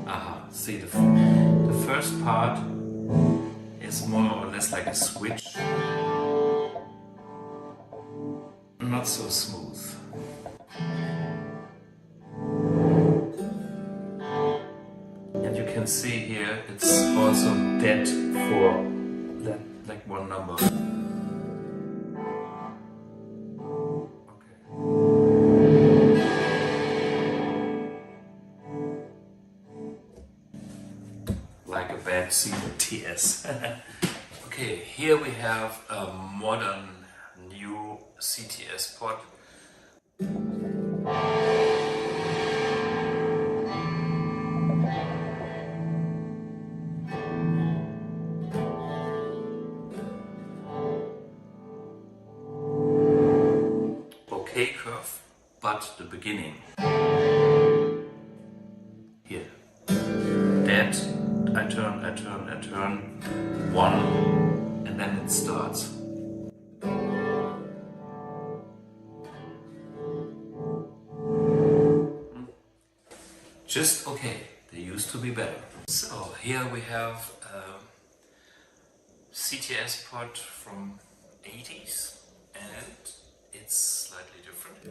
Aha, see the first part is more or less like a switch. Not so smooth. And you can see here it's also dead for that, like one number. Like a bad CTS. Okay, here we have a modern new CTS pod. Okay curve, but the beginning. Here. Dead. I turn, one, and then it starts. Just okay, they used to be better. So here we have a CTS pod from 80s and it's slightly different.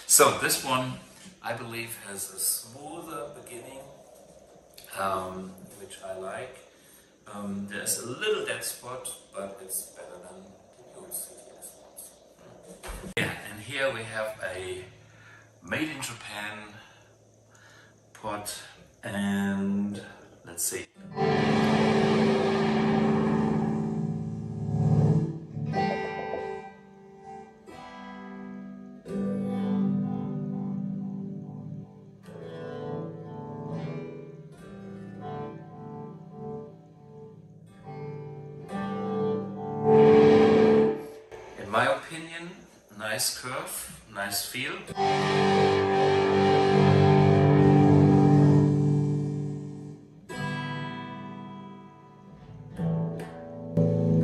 So this one, I believe, has a smoother beginning, which I like. There's a little dead spot, but it's better than the old CTS spots. Yeah, and here we have a made in Japan pod, and let's see. In my opinion, nice curve, nice feel.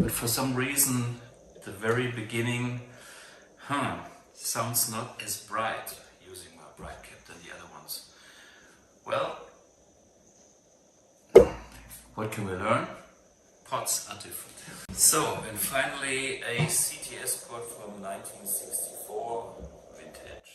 But for some reason, the very beginning, sounds not as bright using my bright cap than the other ones. Well, what can we learn? Pods are different. So, and finally a CTS pod from 1964 vintage.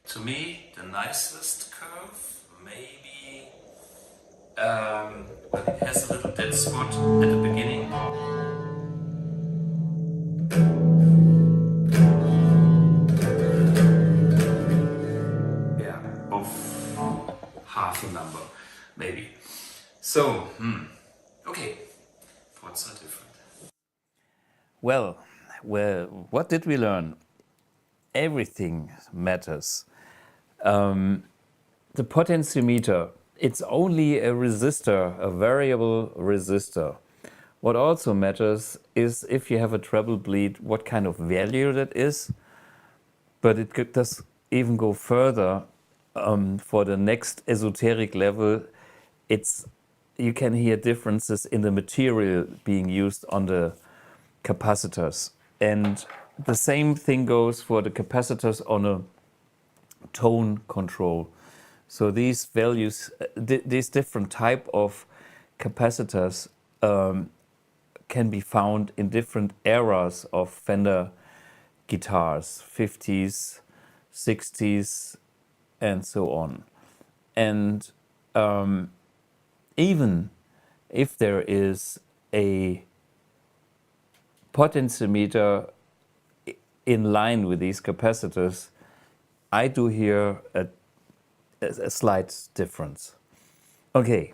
To me, the nicest curve, maybe, but it has a little dead spot at the beginning. Yeah, of half a number, maybe. So, okay, pods are different. Well, what did we learn? Everything matters. The potentiometer it's only a resistor, a variable resistor. What also matters is if you have a treble bleed, what kind of value that is. But it does even go further. For the next esoteric level, you can hear differences in the material being used on the capacitors. And the same thing goes for the capacitors on a tone control. So these values, these different type of capacitors can be found in different eras of Fender guitars, 50s, 60s, and so on. And even if there is a potentiometer in line with these capacitors, I do hear a slight difference. Okay,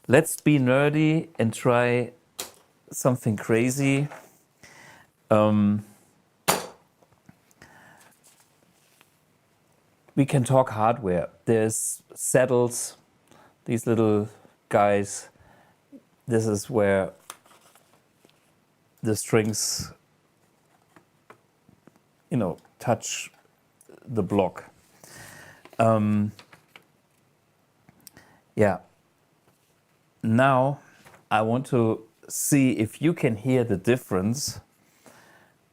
let's be nerdy and try something crazy. We can talk hardware. There's saddles, these little guys. This is where the strings, touch the block. Yeah. Now I want to see if you can hear the difference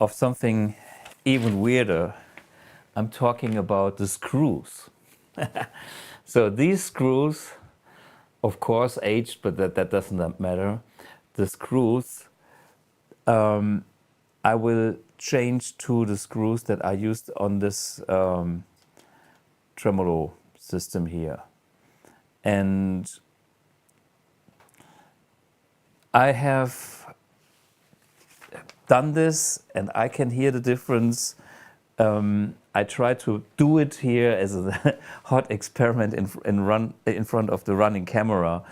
of something even weirder. I'm talking about the screws. So these screws, of course, aged, but that doesn't matter. The screws, I will change to the screws that I used on this tremolo system here. And I have done this and I can hear the difference. I try to do it here as a hot experiment in front of the running camera.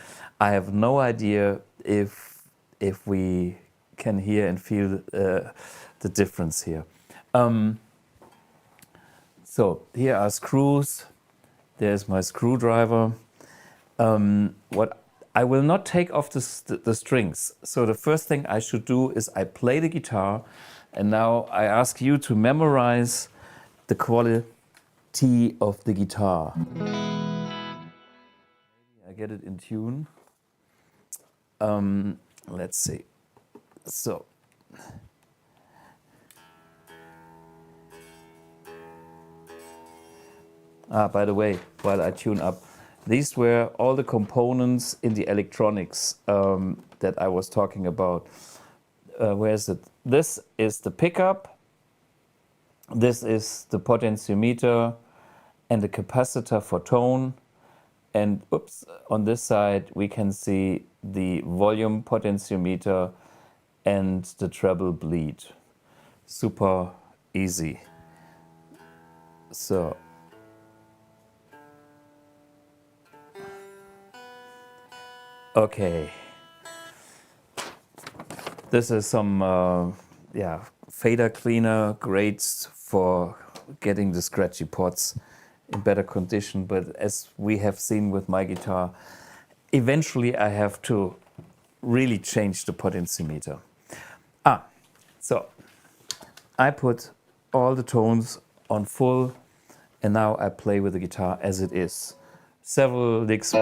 I have no idea if we can hear and feel the difference here. So here are screws. There's my screwdriver. What I will not take off the strings. So the first thing I should do is I play the guitar, and now I ask you to memorize the quality of the guitar. I get it in tune. Let's see. So. By the way, while I tune up, these were all the components in the electronics that I was talking about. Where is it? This is the pickup. This is the potentiometer and the capacitor for tone. And oops, on this side we can see the volume potentiometer and the treble bleed. Super easy. So. Okay, this is some fader cleaner, great for getting the scratchy pots in better condition. But as we have seen with my guitar, eventually I have to really change the potentiometer. So I put all the tones on full, and now I play with the guitar as it is. Several licks.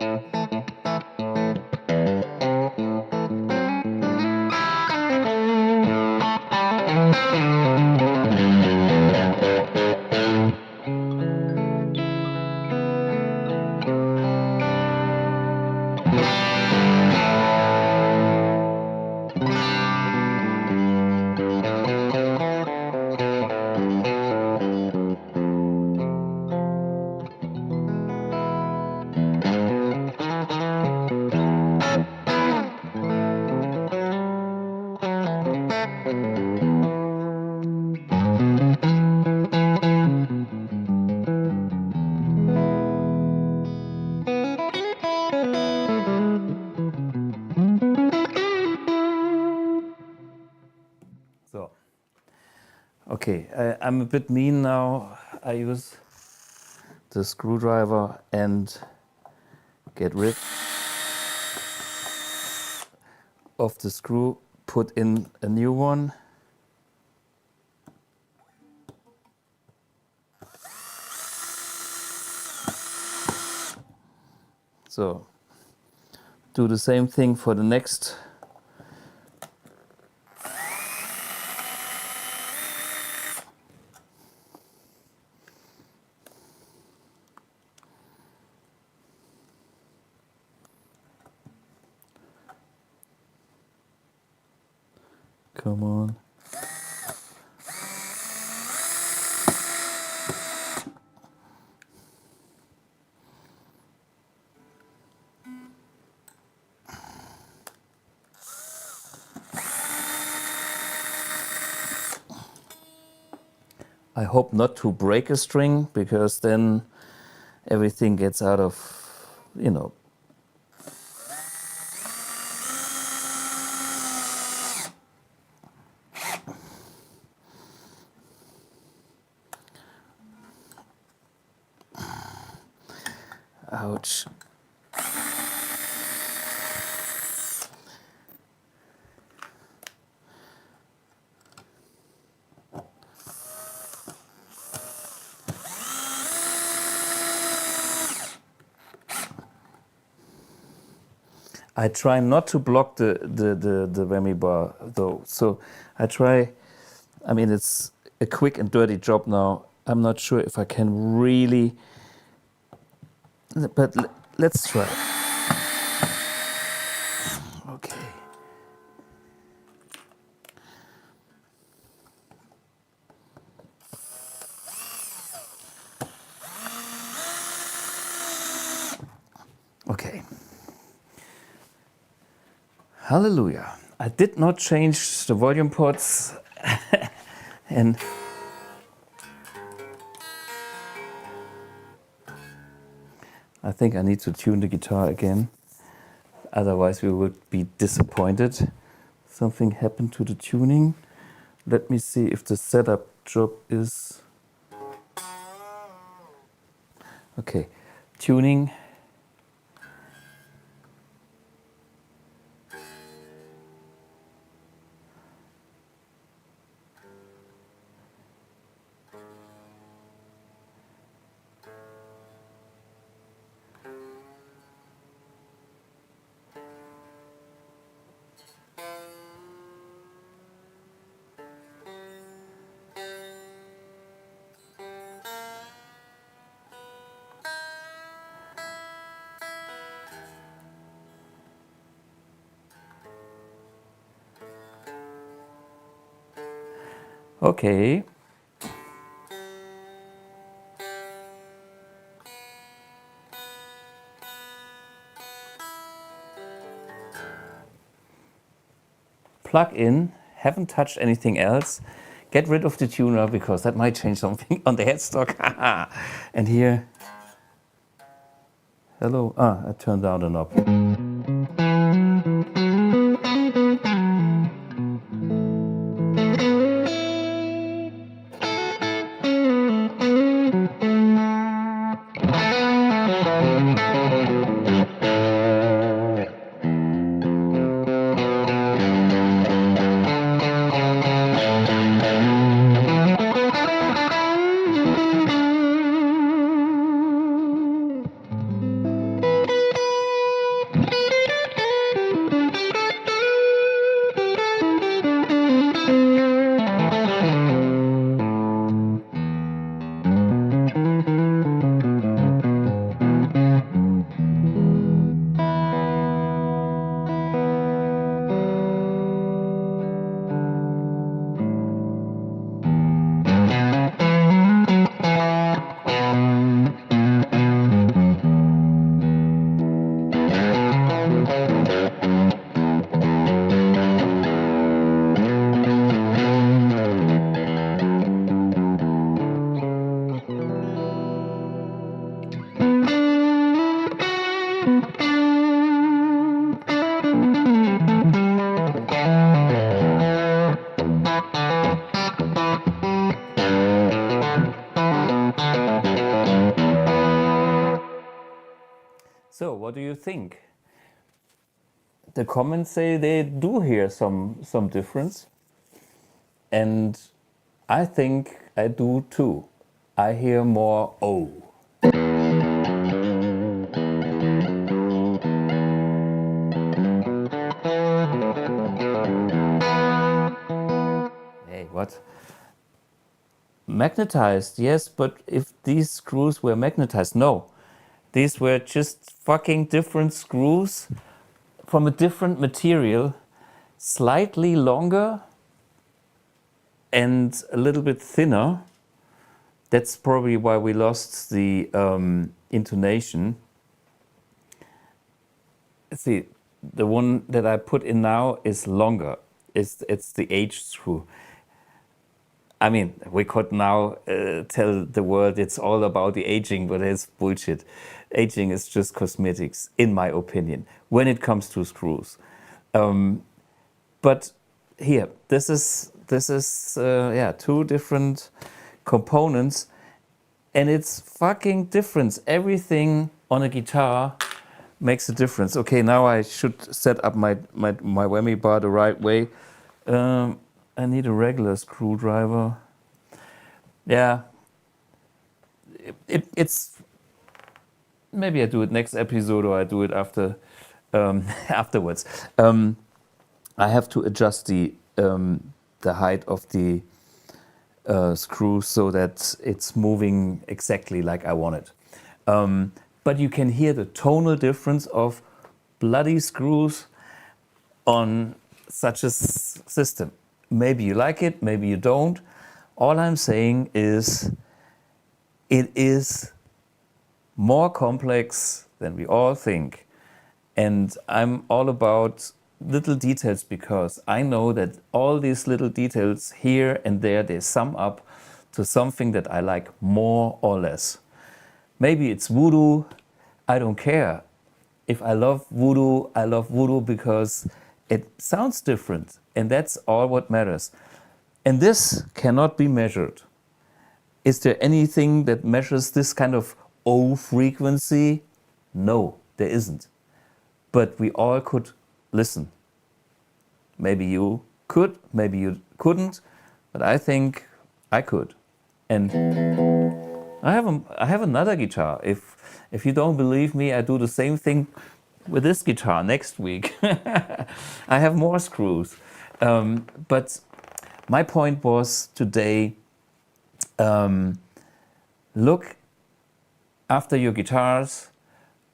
So, okay, I'm a bit mean now. I use the screwdriver and get rid of the screw, put in a new one. So do the same thing for the next. Come on. I hope not to break a string, because then everything gets out of, you know. Ouch. I try not to block the whammy bar though. So I try, I mean, it's a quick and dirty job now. I'm not sure if I can really, but let's try. Okay. Okay. Hallelujah. I did not change the volume pots and I think I need to tune the guitar again. Otherwise we would be disappointed. Something happened to the tuning. Let me see if the setup job is... Okay, tuning. Okay. Plug in, haven't touched anything else. Get rid of the tuner because that might change something on the headstock. And here, hello, I turned down the knob. So, what do you think? The comments say they do hear some difference, and I think I do too. I hear more oh. Hey, what? Magnetized, yes, but if these screws were magnetized, no. These were just fucking different screws from a different material, slightly longer and a little bit thinner. That's probably why we lost the intonation. See, the one that I put in now is longer. It's the H screw. I mean, we could now tell the world it's all about the aging, but it's bullshit. Aging is just cosmetics, in my opinion, when it comes to screws. But here, this is yeah, two different components, and it's fucking different. Everything on a guitar makes a difference. Okay, now I should set up my whammy bar the right way. I need a regular screwdriver. Yeah, it's maybe I do it next episode or I do it after afterwards. I have to adjust the height of the screw so that it's moving exactly like I want it. But you can hear the tonal difference of bloody screws on such a system. Maybe you like it, maybe you don't. All I'm saying is it is more complex than we all think. And I'm all about little details because I know that all these little details here and there, they sum up to something that I like more or less. Maybe it's voodoo, I don't care. If I love voodoo because it sounds different, and that's all what matters. And this cannot be measured. Is there anything that measures this kind of O frequency? No, there isn't. But we all could listen. Maybe you could, maybe you couldn't, but I think I could. And I have another guitar. If you don't believe me, I do the same thing with this guitar next week. I have more screws. But my point was today, look after your guitars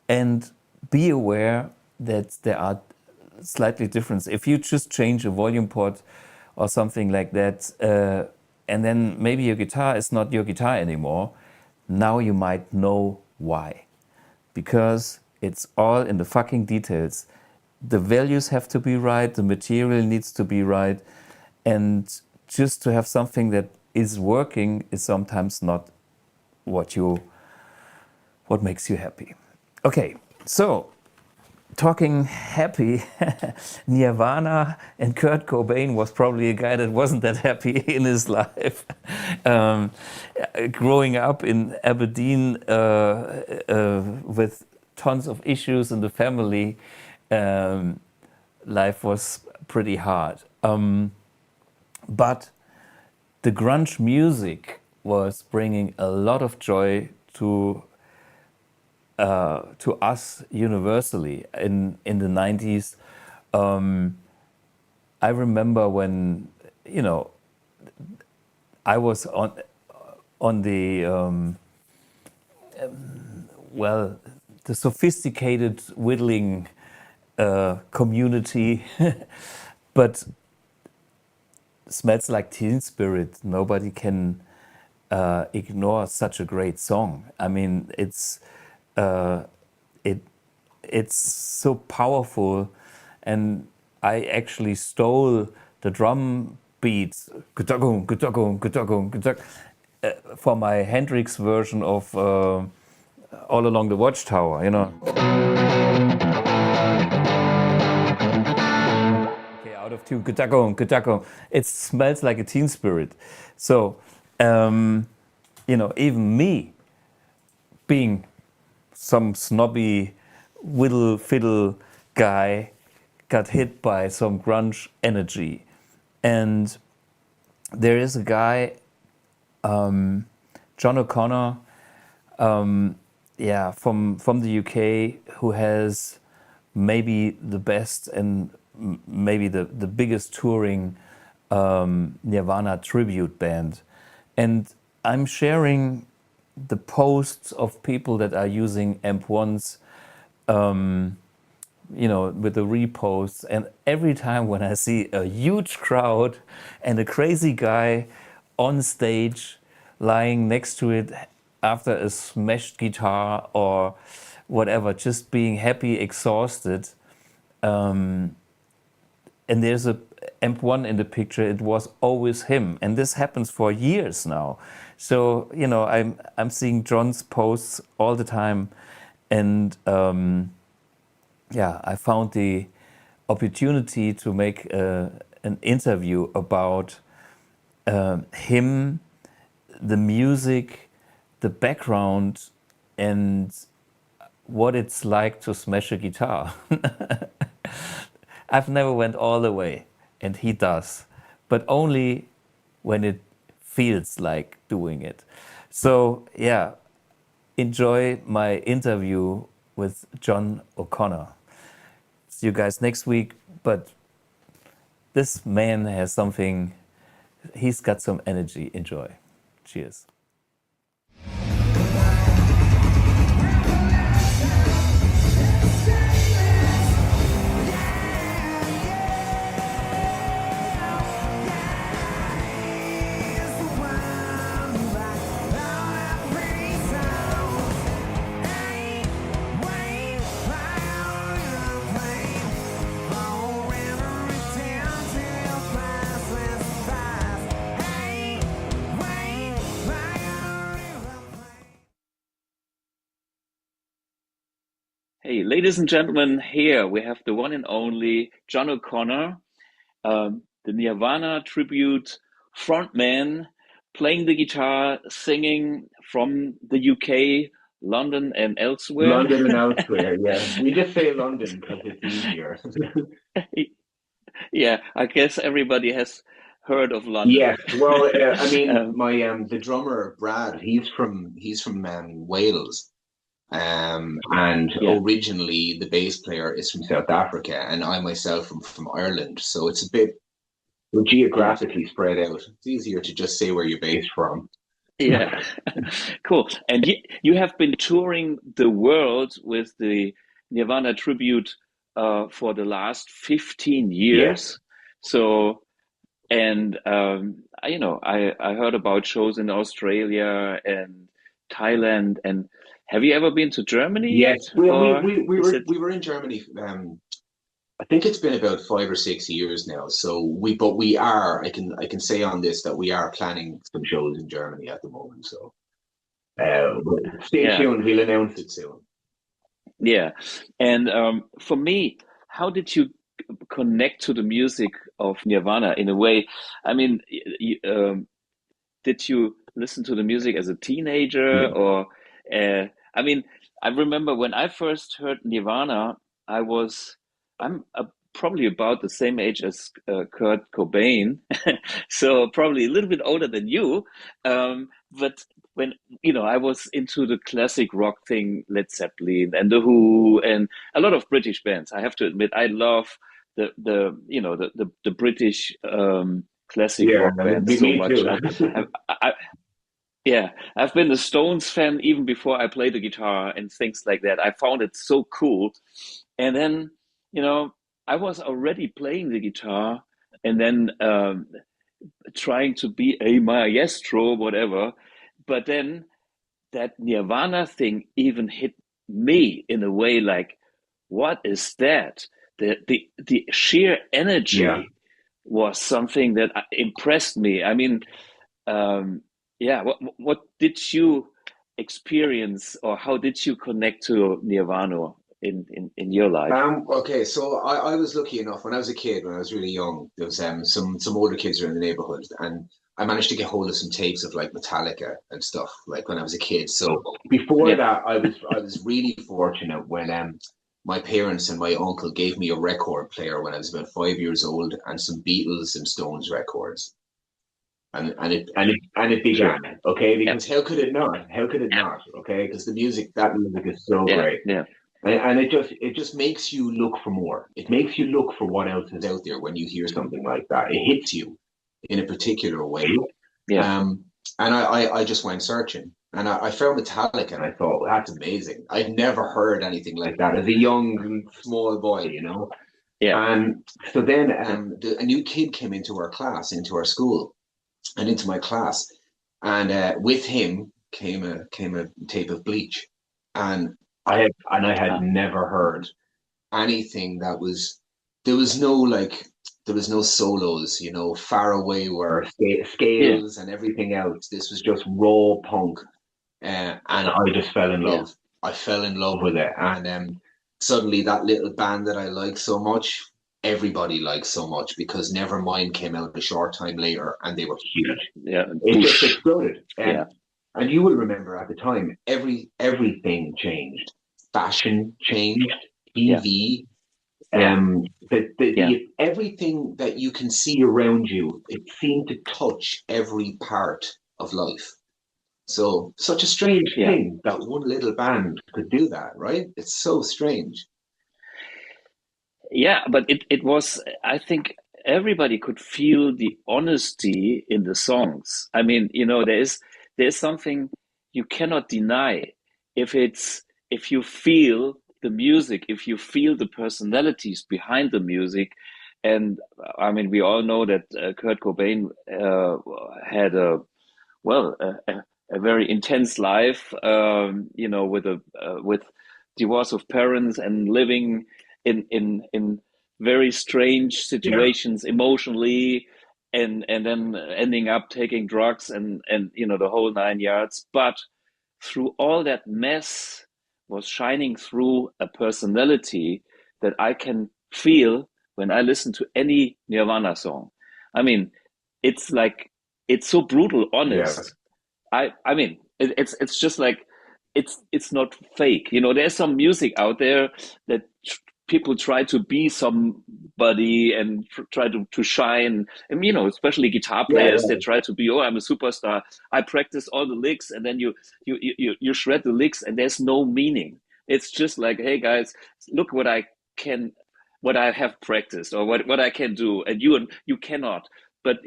and be aware that there are slightly different. If you just change a volume pot or something like that, and then maybe your guitar is not your guitar anymore, now you might know why. Because it's all in the fucking details. The values have to be right, the material needs to be right, and just to have something that is working is sometimes not what makes you happy. Okay, so talking happy, Nirvana and Kurt Cobain was probably a guy that wasn't that happy in his life. Growing up in Aberdeen with tons of issues in the family, life was pretty hard. But the grunge music was bringing a lot of joy to us universally in the 90s. I remember when, you know, I was on the well, the sophisticated whittling community, but Smells Like Teen Spirit, nobody can ignore such a great song. I mean, it's so powerful, and I actually stole the drum beats for my Hendrix version of All Along the Watchtower, you know. Okay, out of tune, it smells like a Teen Spirit. So, you know, even me, being some snobby whittle fiddle guy got hit by some grunge energy. And there is a guy, Jon O'Connor, from the UK, who has maybe the best and maybe the biggest touring Nirvana tribute band. And I'm sharing the posts of people that are using amp-1s, with the reposts. And every time when I see a huge crowd and a crazy guy on stage lying next to it after a smashed guitar or whatever, just being happy, exhausted, and there's a amp-1 in the picture, it was always him. And this happens for years now. So, I'm seeing Jon's posts all the time. And I found the opportunity to make an interview about him, the music, the background, and what it's like to smash a guitar. I've never went all the way, and he does, but only when it feels like doing it. So enjoy my interview with Jon O'Connor. See you guys next week, but this man has something, he's got some energy. Enjoy. Cheers. Hey, ladies and gentlemen, here we have the one and only Jon O'Connor, the Nirvana tribute frontman, playing the guitar, singing from the UK, London, and elsewhere. London and elsewhere, yeah. We just say London because it's easier. Yeah, I guess everybody has heard of London. Yes, well, I mean, my the drummer Brad, he's from Wales. And originally the bass player is from South Africa, and I myself am from Ireland. So it's a bit geographically spread out. It's easier to just say where you're based from. Yeah, cool. And you have been touring the world with the Nirvana tribute for the last 15 years. So, and I heard about shows in Australia and Thailand. And have you ever been to Germany yet? Yes, we were in Germany. I think it's been about 5 or 6 years now. So I can say on this that we are planning some shows in Germany at the moment. So stay tuned. We'll announce it soon. Yeah, and for me, how did you connect to the music of Nirvana in a way? I mean, did you listen to the music as a teenager, or I mean, I remember when I first heard Nirvana, I'm probably about the same age as Kurt Cobain, so probably a little bit older than you. But when I was into the classic rock thing, Led Zeppelin and The Who, and a lot of British bands. I have to admit, I love the British classic rock bands so much. I've been a Stones fan even before I played the guitar and things like that. I found it so cool. And then, I was already playing the guitar and then trying to be a maestro, whatever. But then that Nirvana thing even hit me in a way like, what is that? The sheer energy was something that impressed me. I mean, what did you experience, or how did you connect to Nirvana in your life? Okay, so I was lucky enough when I was a kid, when I was really young. There was some older kids around the neighborhood, and I managed to get hold of some tapes of like Metallica and stuff like when I was a kid. So before that, I was really fortunate when my parents and my uncle gave me a record player when I was about 5 years old and some Beatles and Stones records. And it began, Sure. okay, Yeah. because how could it not? How could it not? Okay, because that music is so Yeah. great. Yeah. And it just makes you look for more. It makes you look for what else is out there when you hear something like that. It hits you in a particular way. Yeah. And I just went searching and I found Metallica and I thought, well, that's amazing. I'd never heard anything like that as a young, small boy, you know? Yeah. And so then Yeah. a new kid came into our class, into our school, and into my class, and with him came a tape of Bleach, and I had Ah. never heard anything that was there was no like there was no solos, you know, far away were Yeah. scales and everything else. This was just raw punk, and I just fell in Yeah. love. I fell in love with it, and suddenly that little band that I like so much, everybody likes so much because Nevermind came out a short time later, and they were huge. Yeah. It just Push. exploded, Yeah. and you will remember at the time, everything changed. Fashion changed, Yeah. TV, Yeah. Yeah. everything that you can see around you, it seemed to touch every part of life. So, such a strange Yeah. thing that one little band could do that, right? It's so strange. Yeah, but it was, I think everybody could feel the honesty in the songs. I mean, there's something you cannot deny. If you feel the music, if you feel the personalities behind the music, and I mean, we all know that Kurt Cobain had a very intense life, with divorce of parents and living in very strange Yeah, situations emotionally, and then ending up taking drugs and the whole 9 yards. But through all that mess was shining through a personality that I can feel when I listen to any Nirvana song. I mean, it's like it's so brutal yeah, honest. I mean, it's just like it's not fake. There's some music out there that people try to be somebody and try to shine. And especially guitar yeah, players, they yeah. try to be, oh, I'm a superstar. I practice all the licks, and then you shred the licks, and there's no meaning. It's just like, hey guys, look can, what I have practiced, or what I can do, and you cannot. But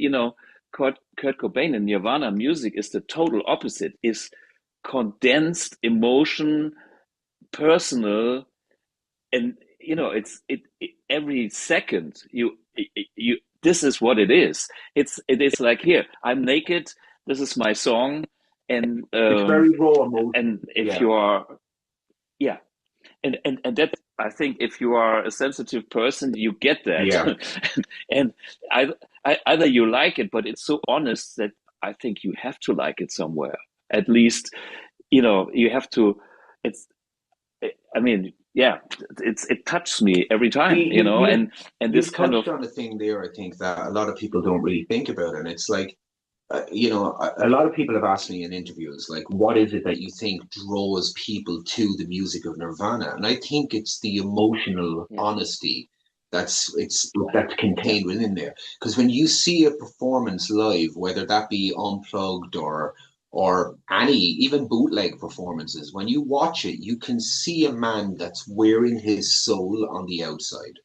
Kurt Cobain and Nirvana music is the total opposite. Is condensed emotion, personal, and it every second you this is what it is. It is like, here, I'm naked. This is my song, and It's very raw emotion. if Yeah, you are, yeah, and that, I think, if you are a sensitive person, you get that. yeah. And either you like it, but it's so honest that I think you have to like it somewhere. At least, you have to. It's. I mean, yeah, it touches me every time. See, And this you've kind touched of, on a thing there, I think, that a lot of people don't really think about. And it's like, a lot of people have asked me in interviews, like, what is it that you think draws people to the music of Nirvana? And I think it's the emotional yeah, honesty that's yeah, contained within there. Because when you see a performance live, whether that be unplugged or any even bootleg performances, when you watch it, you can see a man that's wearing his soul on the outside,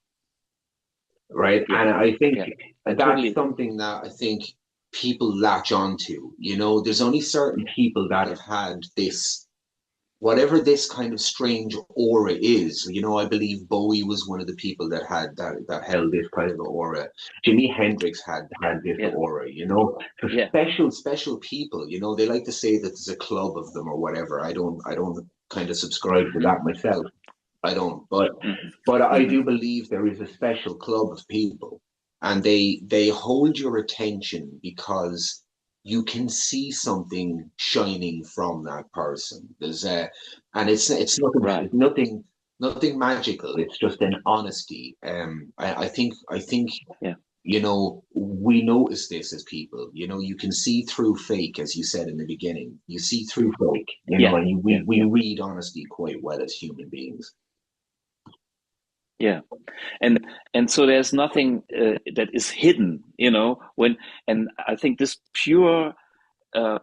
right? yeah, And I think yeah. I that's totally, something that I think people latch onto. There's only certain people that yeah, have had this, whatever this kind of strange aura is. I believe Bowie was one of the people that had that held this kind of aura. Jimi Hendrix had this yeah, aura. So yeah, special people. They like to say that there's a club of them or whatever. I don't kind of subscribe to that myself. I don't, hmm, but I hmm, do believe there is a special club of people, and they hold your attention because you can see something shining from that person. And it's nothing, right, it's nothing magical. It's just an honesty. I think yeah, we notice this as people. You can see through fake, as you said in the beginning. You see through fake. yeah, And yeah, we yeah, read honesty quite well as human beings. yeah. And so there's nothing that is hidden, when, and I think this pure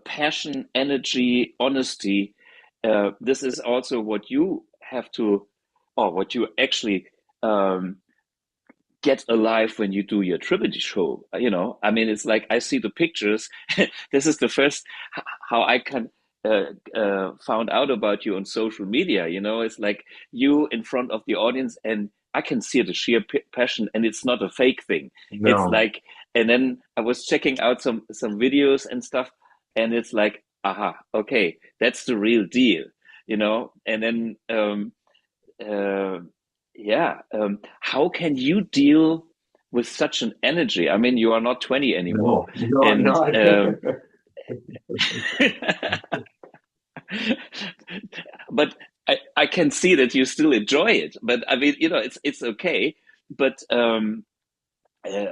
passion, energy, honesty, this is also what you have to, or what you actually um, get alive when you do your tribute show. I mean, it's like I see the pictures. This is the first how I can found out about you on social media. It's like you in front of the audience, and I can see the sheer passion, and it's not a fake thing. It's No, like, and then I was checking out some videos and stuff, and it's like, aha, okay, that's the real deal. And then uh, yeah, how can you deal with such an energy? I mean, you are not 20 anymore, no, and not. but I can see that you still enjoy it. But I mean, it's okay. But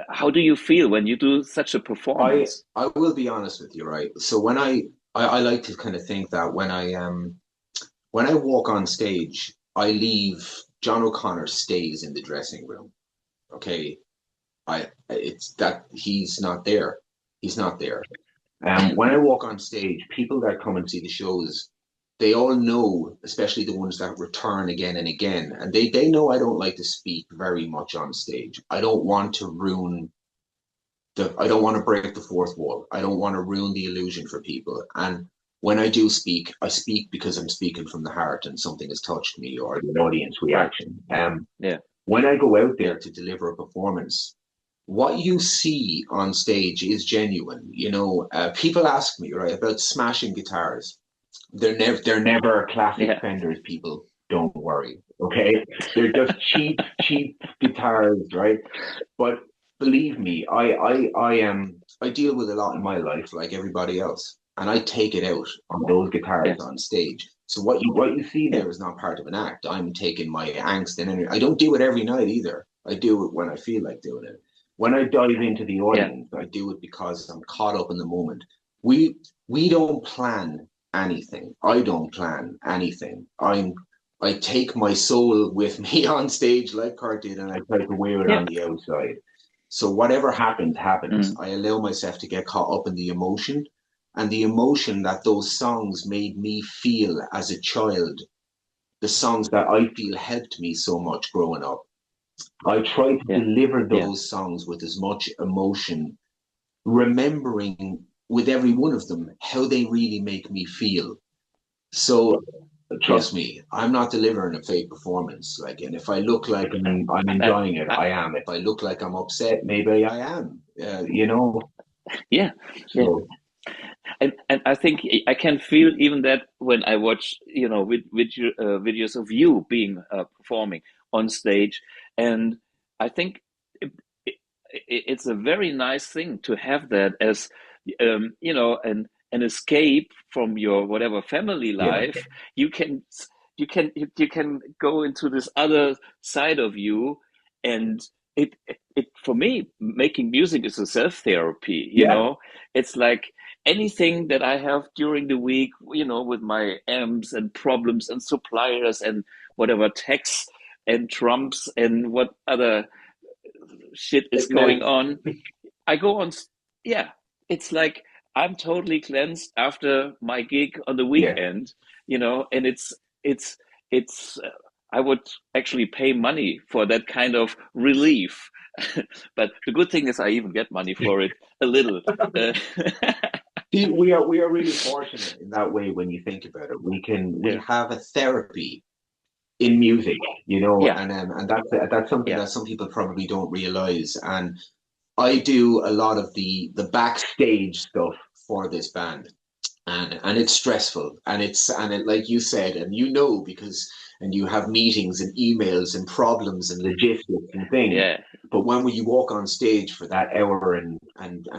how do you feel when you do such a I performance? I will be honest with you, right? So when I like to kind of think that when I walk on stage, I leave Jon O'Connor stays in the dressing room. Okay. It's that he's not there. He's not there. When I walk on stage, people that come and see the shows, they all know, especially the ones that return again and again, and they know I don't like to speak very much on stage. I don't want to ruin I don't want to break the fourth wall. I don't want to ruin the illusion for people. And when I do speak, I speak because I'm speaking from the heart and something has touched me or the audience Right. reaction. Yeah. When I go out Yeah. there to deliver a performance, what you see on stage is genuine. People ask me right about smashing guitars. They're never classic Yeah. Fenders. People, don't worry. Okay, they're just cheap guitars, right? But believe me, I deal with a lot in my life like everybody else, and I take it out on those guitars Yeah. on stage. So what you see Yeah. there is not part of an act. I'm taking my angst and energy. I don't do it every night either. I do it when I feel like doing it. When I dive into the Yeah. audience, I do it because I'm caught up in the moment. We don't plan anything. I don't plan anything. I take my soul with me on stage like Kurt did, and I try to wear it Yeah. on the outside. So whatever happens, happens. Mm. I allow myself to get caught up in the emotion and the emotion that those songs made me feel as a child, the songs that I feel helped me so much growing up. I try to Yeah. deliver Yeah. those songs with as much emotion, remembering with every one of them how they really make me feel. So Yeah. trust me, I'm not delivering a fake performance. Like, and if I look like I'm I, enjoying it, I, I am. If I look like I'm upset, maybe I am. You know. yeah. Yeah. So And I think I can feel even that when I watch, videos of you being performing on stage, and I think it, it, it's a very nice thing to have that as, an escape from your whatever family yeah, life. You can you can go into this other side of you, and it for me, making music is a self therapy. yeah, It's like anything that I have during the week, with my amps and problems and suppliers and whatever techs and trumps and what other shit is it going melts. on. I go on, yeah, it's like I'm totally cleansed after my gig on the Yeah, weekend, and it's I would actually pay money for that kind of relief. But the good thing is I even get money for it a little. Uh, see, we are really fortunate in that way when you think about it. We yeah, have a therapy in music, yeah, and that's something yeah, that some people probably don't realize. And I do a lot of the backstage stuff for this band, and it's stressful, and it like you said, and because and you have meetings and emails and problems and logistics and things. yeah, But when you walk on stage for that hour and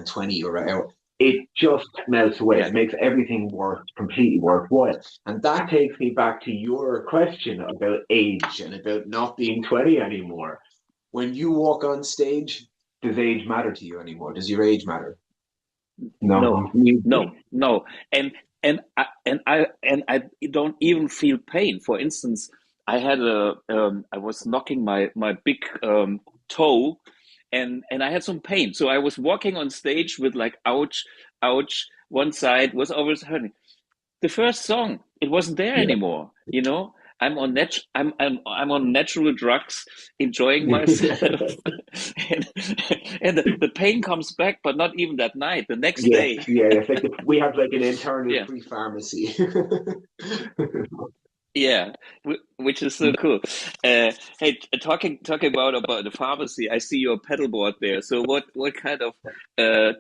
20 or an hour, it just melts away. yeah, It makes everything worth completely worthwhile. And that takes me back to your question about age and about not being 20 anymore. When you walk on stage, does age matter to you anymore? Does your age matter? no, No. no, and I don't even feel pain. For instance, I was knocking my big toe, and I had some pain. So I was walking on stage with like, ouch, ouch. One side was always hurting. The first song, it wasn't there Yeah. anymore. I'm on natural drugs, enjoying myself, and, and the pain comes back, but not even that night. The next Yeah, day, yeah. It's like we have like an internal yeah. free pharmacy. Yeah, which is so cool. Hey, talking about the pharmacy, I see your pedal board there. So what kind of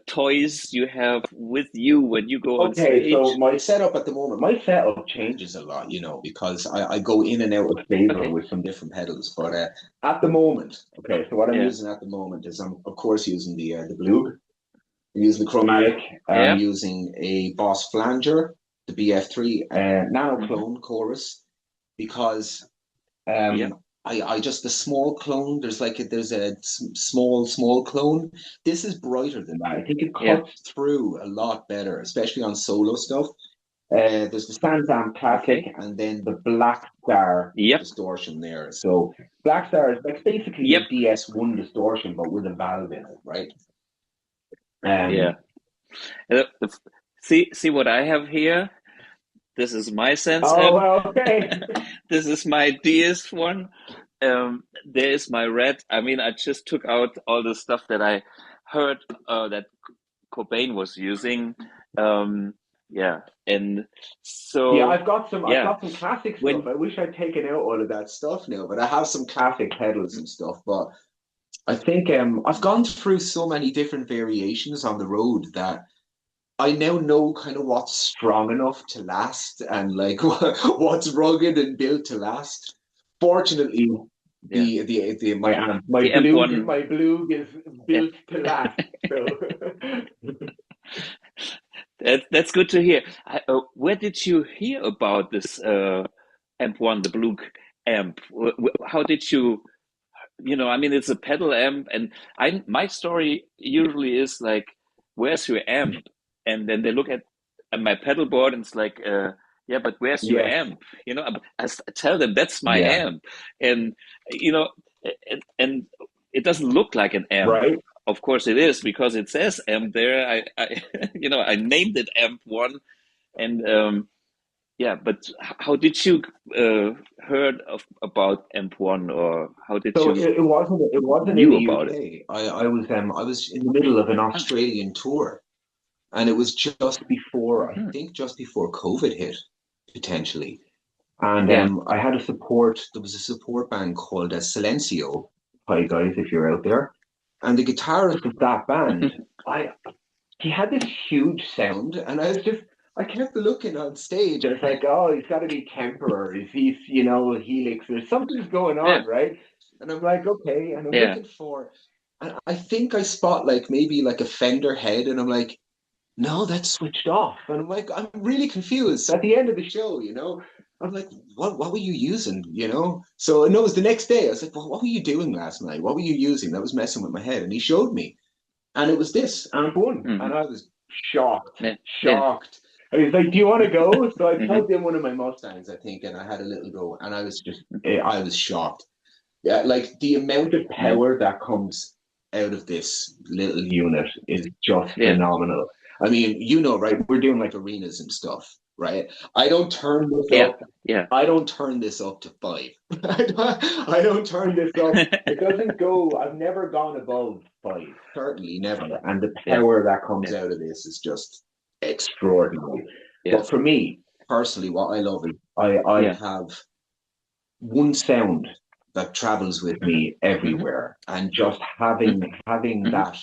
toys you have with you when you go on Okay, so stage? my setup at the moment, my setup changes a lot, because I go in and out of favor Okay. with some different pedals. But at the moment, okay, so what I'm Yeah. using at the moment is I'm of course using the Blug. I'm using the Chromatic. I'm Yeah. using a Boss Flanger, the BF3 Nano Hmm. Clone Chorus, because Yeah. I just the small clone. There's a small clone. This is brighter than that. I think it Yeah. cuts through a lot better, especially on solo stuff. There's the Sandsam Classic Okay. and then the Black Star Yep. distortion there. So Black Star is like basically Yep. the DS1 distortion, but with a valve in it, right? Yeah. Um, Uh, see what I have here. This is my Sense oh amp. well, okay. This is my DS1. There is my red. I mean, I just took out all the stuff that I heard that Cobain was using. Um, yeah, and Yeah, so I've yeah, got some classic stuff. when I wish I'd taken out all of that stuff now, but I have some classic pedals and stuff. But I think I've gone through so many different variations on the road that I now know kind of what's strong enough to last and like what's rugged and built to last. Fortunately, yeah, my the amp Blug one. my Blug is Yeah, built to last. So that's good to hear. Where did you hear about this amp one, the Blue amp? How did you? I mean, it's a pedal amp, and my story usually is like, "Where's your amp?" And then they look at my pedal board, and it's like, "Yeah, but where's your yes, amp?" I tell them that's my yeah, amp, and you know, and it doesn't look like an amp. right. Of course, it is because it says amp there. I I named it amp one, and yeah, but how did you heard about amp one, or how did So you it wasn't in knew the about it? UK. I was in the middle of an Ah, Australian tour, and it was mhm. just before COVID hit, potentially. And Yeah, there was a support band called Silencio. Hi guys, if you're out there. And the guitarist of that band, mhm. I he had this huge sound, and I kept looking on stage. I was like, oh, he's got to be Kemper, or he's Helix, or something's going Yeah, on, right? And I'm like, okay, and I'm yeah, looking for, and I think I spot like maybe like a Fender head, and I'm like, no, that's switched off. And I'm like, I'm really confused. At the end of the show, I'm like, what were you using? So no, it was the next day. I was like, well, what were you doing last night? What were you using? That was messing with my head. And he showed me. And it was this amp one. And hmm, I was shocked, yeah, yeah, shocked. And he's like, do you want to go? So I hmm, plugged in one of my Mustangs, I think, and I had a little go. And I was shocked. Yeah, like the amount of yeah, power that comes out of this little unit is just yeah, phenomenal. I mean, right? We're doing like arenas and stuff, right? yeah, yeah, I don't turn this up to five. I don't turn this up. It doesn't go. I've never gone above five. Certainly never. And the yeah, power that comes yeah, out of this is just extraordinary. yeah, But for me personally, what I love is I yeah, have one sound that travels with me hmm, everywhere, and just having hmm, that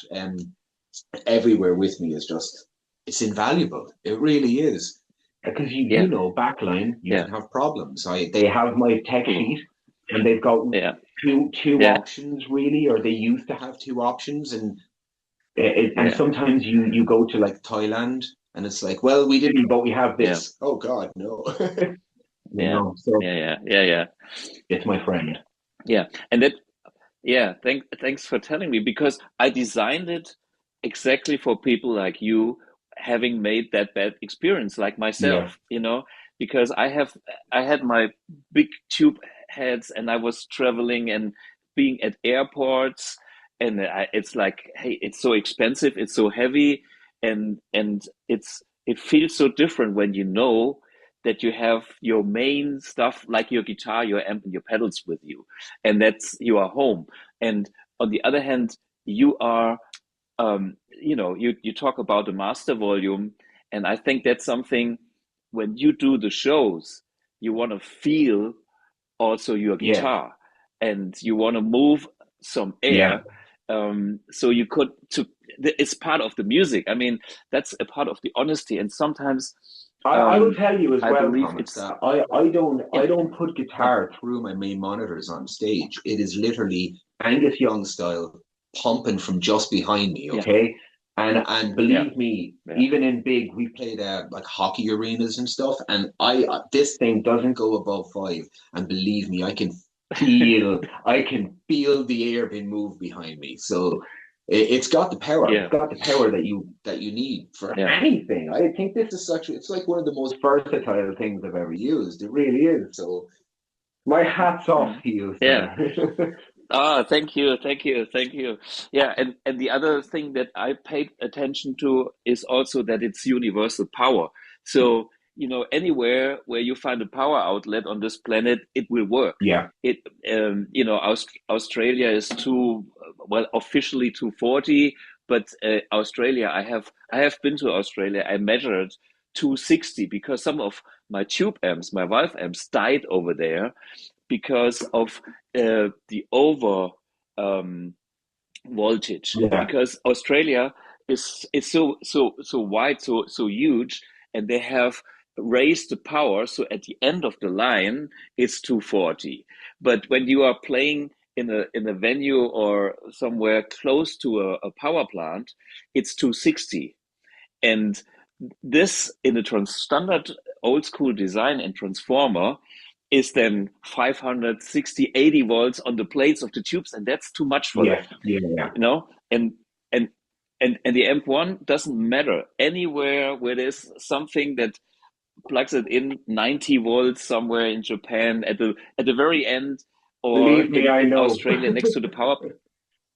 everywhere with me is just it's invaluable. It really is. Because yeah, backline, you yeah, can have problems. They have my tech oh, sheet, and they've got yeah, two yeah, options really, or they used to have two options, and yeah, sometimes you go to like Thailand, and it's like, well, we didn't, but we have yeah, this. Oh God, no. yeah, So yeah, yeah, yeah, yeah, it's my friend. yeah, and that yeah, thanks for telling me because I designed it exactly for people like you having made that bad experience like Yeah. myself, because I had my big tube heads, and I was traveling and being at airports, and it's like, hey, it's so expensive, it's so heavy, and it feels so different when you know that you have your main stuff like your guitar, your amp, and your pedals with you, and that's you are home. And on the other hand, you are, you talk about the master volume, and I think that's something when you do the shows, you want to feel also your Yeah, guitar, and you want to move some yeah. air. So you could to it's part of the music. I mean, that's a part of the honesty, and sometimes I will tell you as I well, believe Thomas, it's that I yeah, don't put yeah, guitar through my main monitors on stage. It is literally Angus Young style, pumping from just behind me. yeah, Okay, and yeah, believe me, yeah, even in big, we played like hockey arenas and stuff, and I this thing doesn't go above 5, and believe me, I can feel the air being moved behind me. So it's got the power. It's yeah, got the power that you need for yeah. anything. I think this is it's like one of the most versatile things I've ever used. It really is. So my hat's off Mm. to you, Yeah. sir. Ah, thank you, thank you, thank you. Yeah, and the other thing that I paid attention to is also that it's universal power. So, anywhere where you find a power outlet on this planet, it will work. Yeah. It, Australia is well, officially 240, but Australia, I have been to Australia. I measured 260 because some of my tube amps, my valve amps, died over there because of the over um, voltage. Yeah. Because Australia is so wide, so huge, and they have raised the power. So at the end of the line, it's 240. But when you are playing in a venue or somewhere close to a power plant, it's 260. And this in a standard old school design and transformer is then 560, 80 volts on the plates of the tubes, and that's too much for Yes. them, Yeah. Yeah. and and and the amp one doesn't matter anywhere where there's something that plugs it in 90 volts somewhere in Japan at the very end, or Believe me, I in know. Australia next to the power.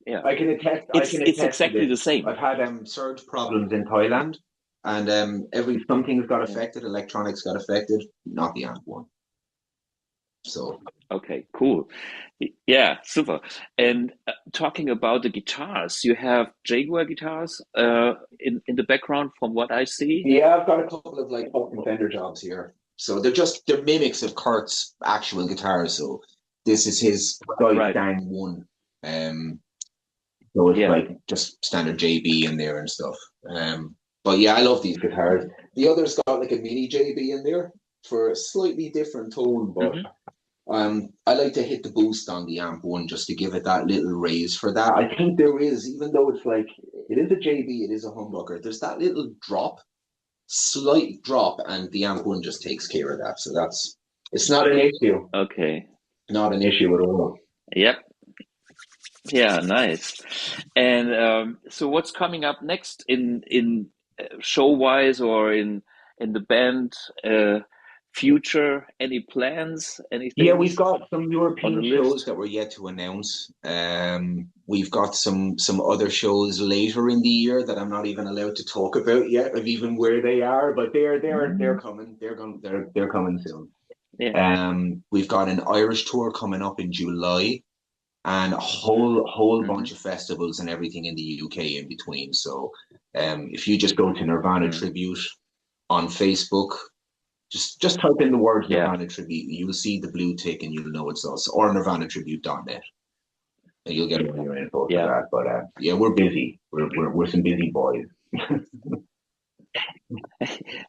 Yeah, I can attest. I can it's attest to exactly this. the same. I've had surge problems in Thailand, and every something's got Yeah. affected. Electronics got affected. Not the amp one. So Okay, cool. Yeah, super. And talking about the guitars, you have Jaguar guitars in the background from what I see. yeah, I've got a couple of like fucking Fender jobs here. So they're mimics of Kurt's actual guitars. So this is his Guy Right. Stang one. Um, so it's Yeah. like just standard JB in there and stuff. But yeah, I love these guitars. The other's got like a mini JB in there for a slightly different tone, but Hmm. I like to hit the boost on the amp one just to give it that little raise for that. I think there is, even though it's like it is a JB, it is a humbucker. There's that little slight drop, and the amp one just takes care of that. So it's not an issue. Okay. Not an issue at all. Yep. Yeah, nice. And so what's coming up next in show wise or in the band future? Any plans? Yeah, Anything we've got some on the European shows list? that we're yet to announce. We've got some other shows later in the year that I'm not even allowed to talk about yet, of even where they are. But they're Mm. coming. They're coming soon. Yeah. We've got an Irish tour coming up in July, and a whole Hmm. bunch of festivals and everything in the UK in between. So, if you just go to Nirvana Mm. Tribute on Facebook, just type in the word Yeah. Nirvana Tribute, you'll see the blue tick and you'll know it's us, or nirvanatribute.net, and you'll get all your info for Yeah. that. But yeah, we're busy. We're some busy boys.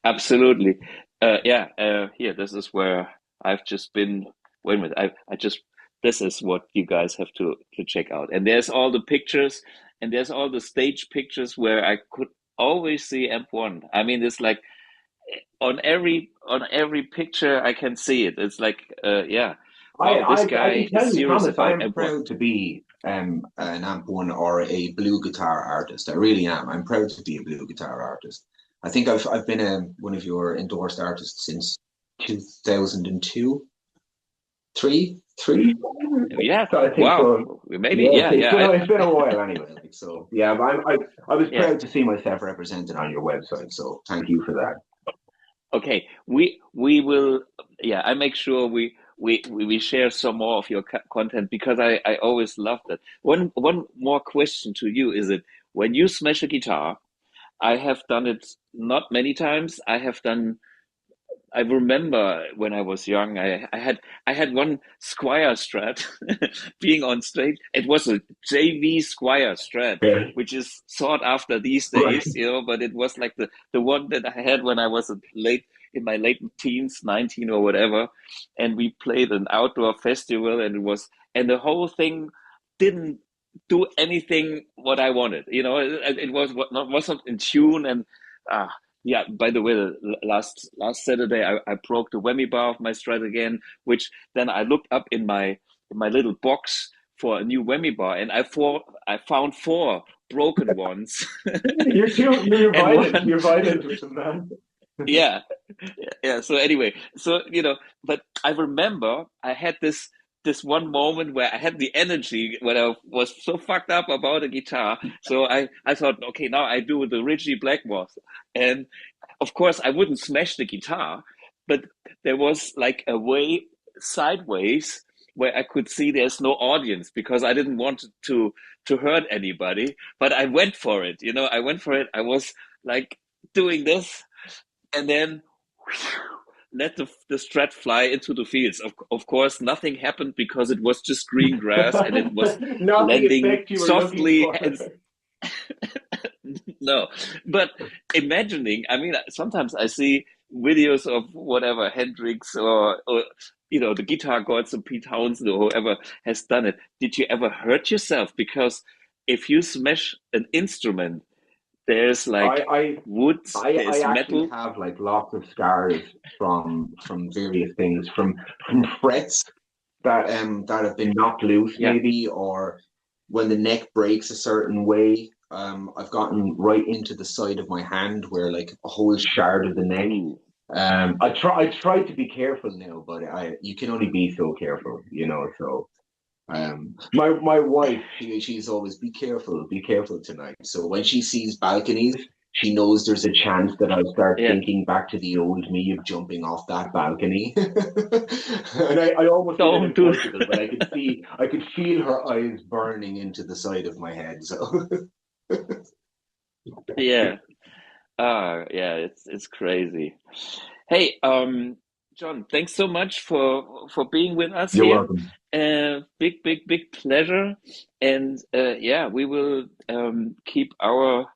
Absolutely. Yeah, here, this is where I've just been. Wait a minute, I just, this is what you guys have to check out. And there's all the pictures, and there's all the stage pictures where I could always see amp one. I mean, it's like on every picture I can see it. It's like, yeah, wow, this I can guy is tell you, serious Thomas, I about am amp one. proud to be an amp one or a BluGuitar artist. I really am. I'm proud to be a BluGuitar artist. I think I've been one of your endorsed artists since 2002. Three. Yeah. So I think Wow. so. Maybe. Yeah, Yeah. Yeah. it's been a while anyway. Like, so yeah, but I was Yeah. proud to see myself represented on your website. So thank you for that. Okay. We will. Yeah. I make sure we share some more of your content because I always loved it. One more question to you is it when you smash a guitar? I have done it not many times. I remember when I was young, I had one Squire Strat being on stage. It was a JV Squire Strat, Yeah. which is sought after these Right. days, but it was like the one that I had when I was in my late teens, 19 or whatever. And we played an outdoor festival and the whole thing didn't do anything what I wanted. It wasn't in tune and, uh, yeah, by the way, last Saturday I broke the whammy bar of my Strat again, which then I looked up in my little box for a new whammy bar, and I found four broken ones, You're and violent. one, You're violent with them, man. yeah, yeah. So anyway, but I remember I had this one moment where I had the energy when I was so fucked up about a guitar. So I thought, okay, now I do the Ritchie Blackmore, and of course I wouldn't smash the guitar, but there was like a way sideways where I could see there's no audience because I didn't want to hurt anybody, but I went for it. I went for it. I was like doing this and then let the Strat fly into the fields. Of course, nothing happened because it was just green grass and it was Not the landing effect you were looking softly for. and no, but imagining, I mean, sometimes I see videos of whatever Hendrix or the guitar gods of Pete Townsend or whoever has done it. Did you ever hurt yourself? Because if you smash an instrument, there's like I wood, I there's actually metal. have like lots of scars from various things, from frets that have been knocked loose Yeah. maybe, or when the neck breaks a certain way. I've gotten right into the side of my hand where like a whole shard of the neck. Ooh. I try to be careful now, but you can only be so careful, so my wife, she's always be careful tonight. So when she sees balconies, she knows there's a chance that I'll start Yeah. thinking back to the old me of jumping off that balcony. And I almost did it in Don't do Portugal, but I could feel her eyes burning into the side of my head. So yeah. Yeah, it's crazy. Hey, Jon, thanks so much for being with us you're here. welcome. Big pleasure. And yeah, we will keep our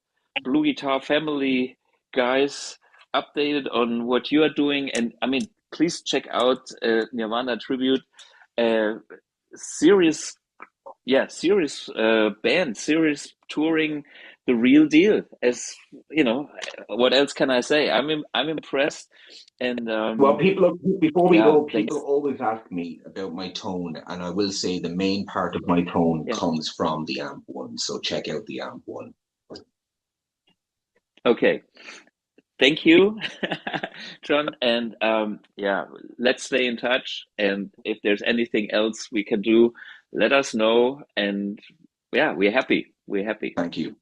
BluGuitar family guys updated on what you are doing. And I mean, please check out Nirvana Tribute. Uh, serious serious band, serious touring, the real deal. As what else can I say? I'm impressed, and Well, before we yeah, go, people thanks. always ask me about my tone, and I will say the main part of my tone Yeah, comes from the amp one. So check out the amp one. okay. Thank you, Jon, and yeah, let's stay in touch. And if there's anything else we can do, let us know. And yeah, we're happy. We're happy. Thank you.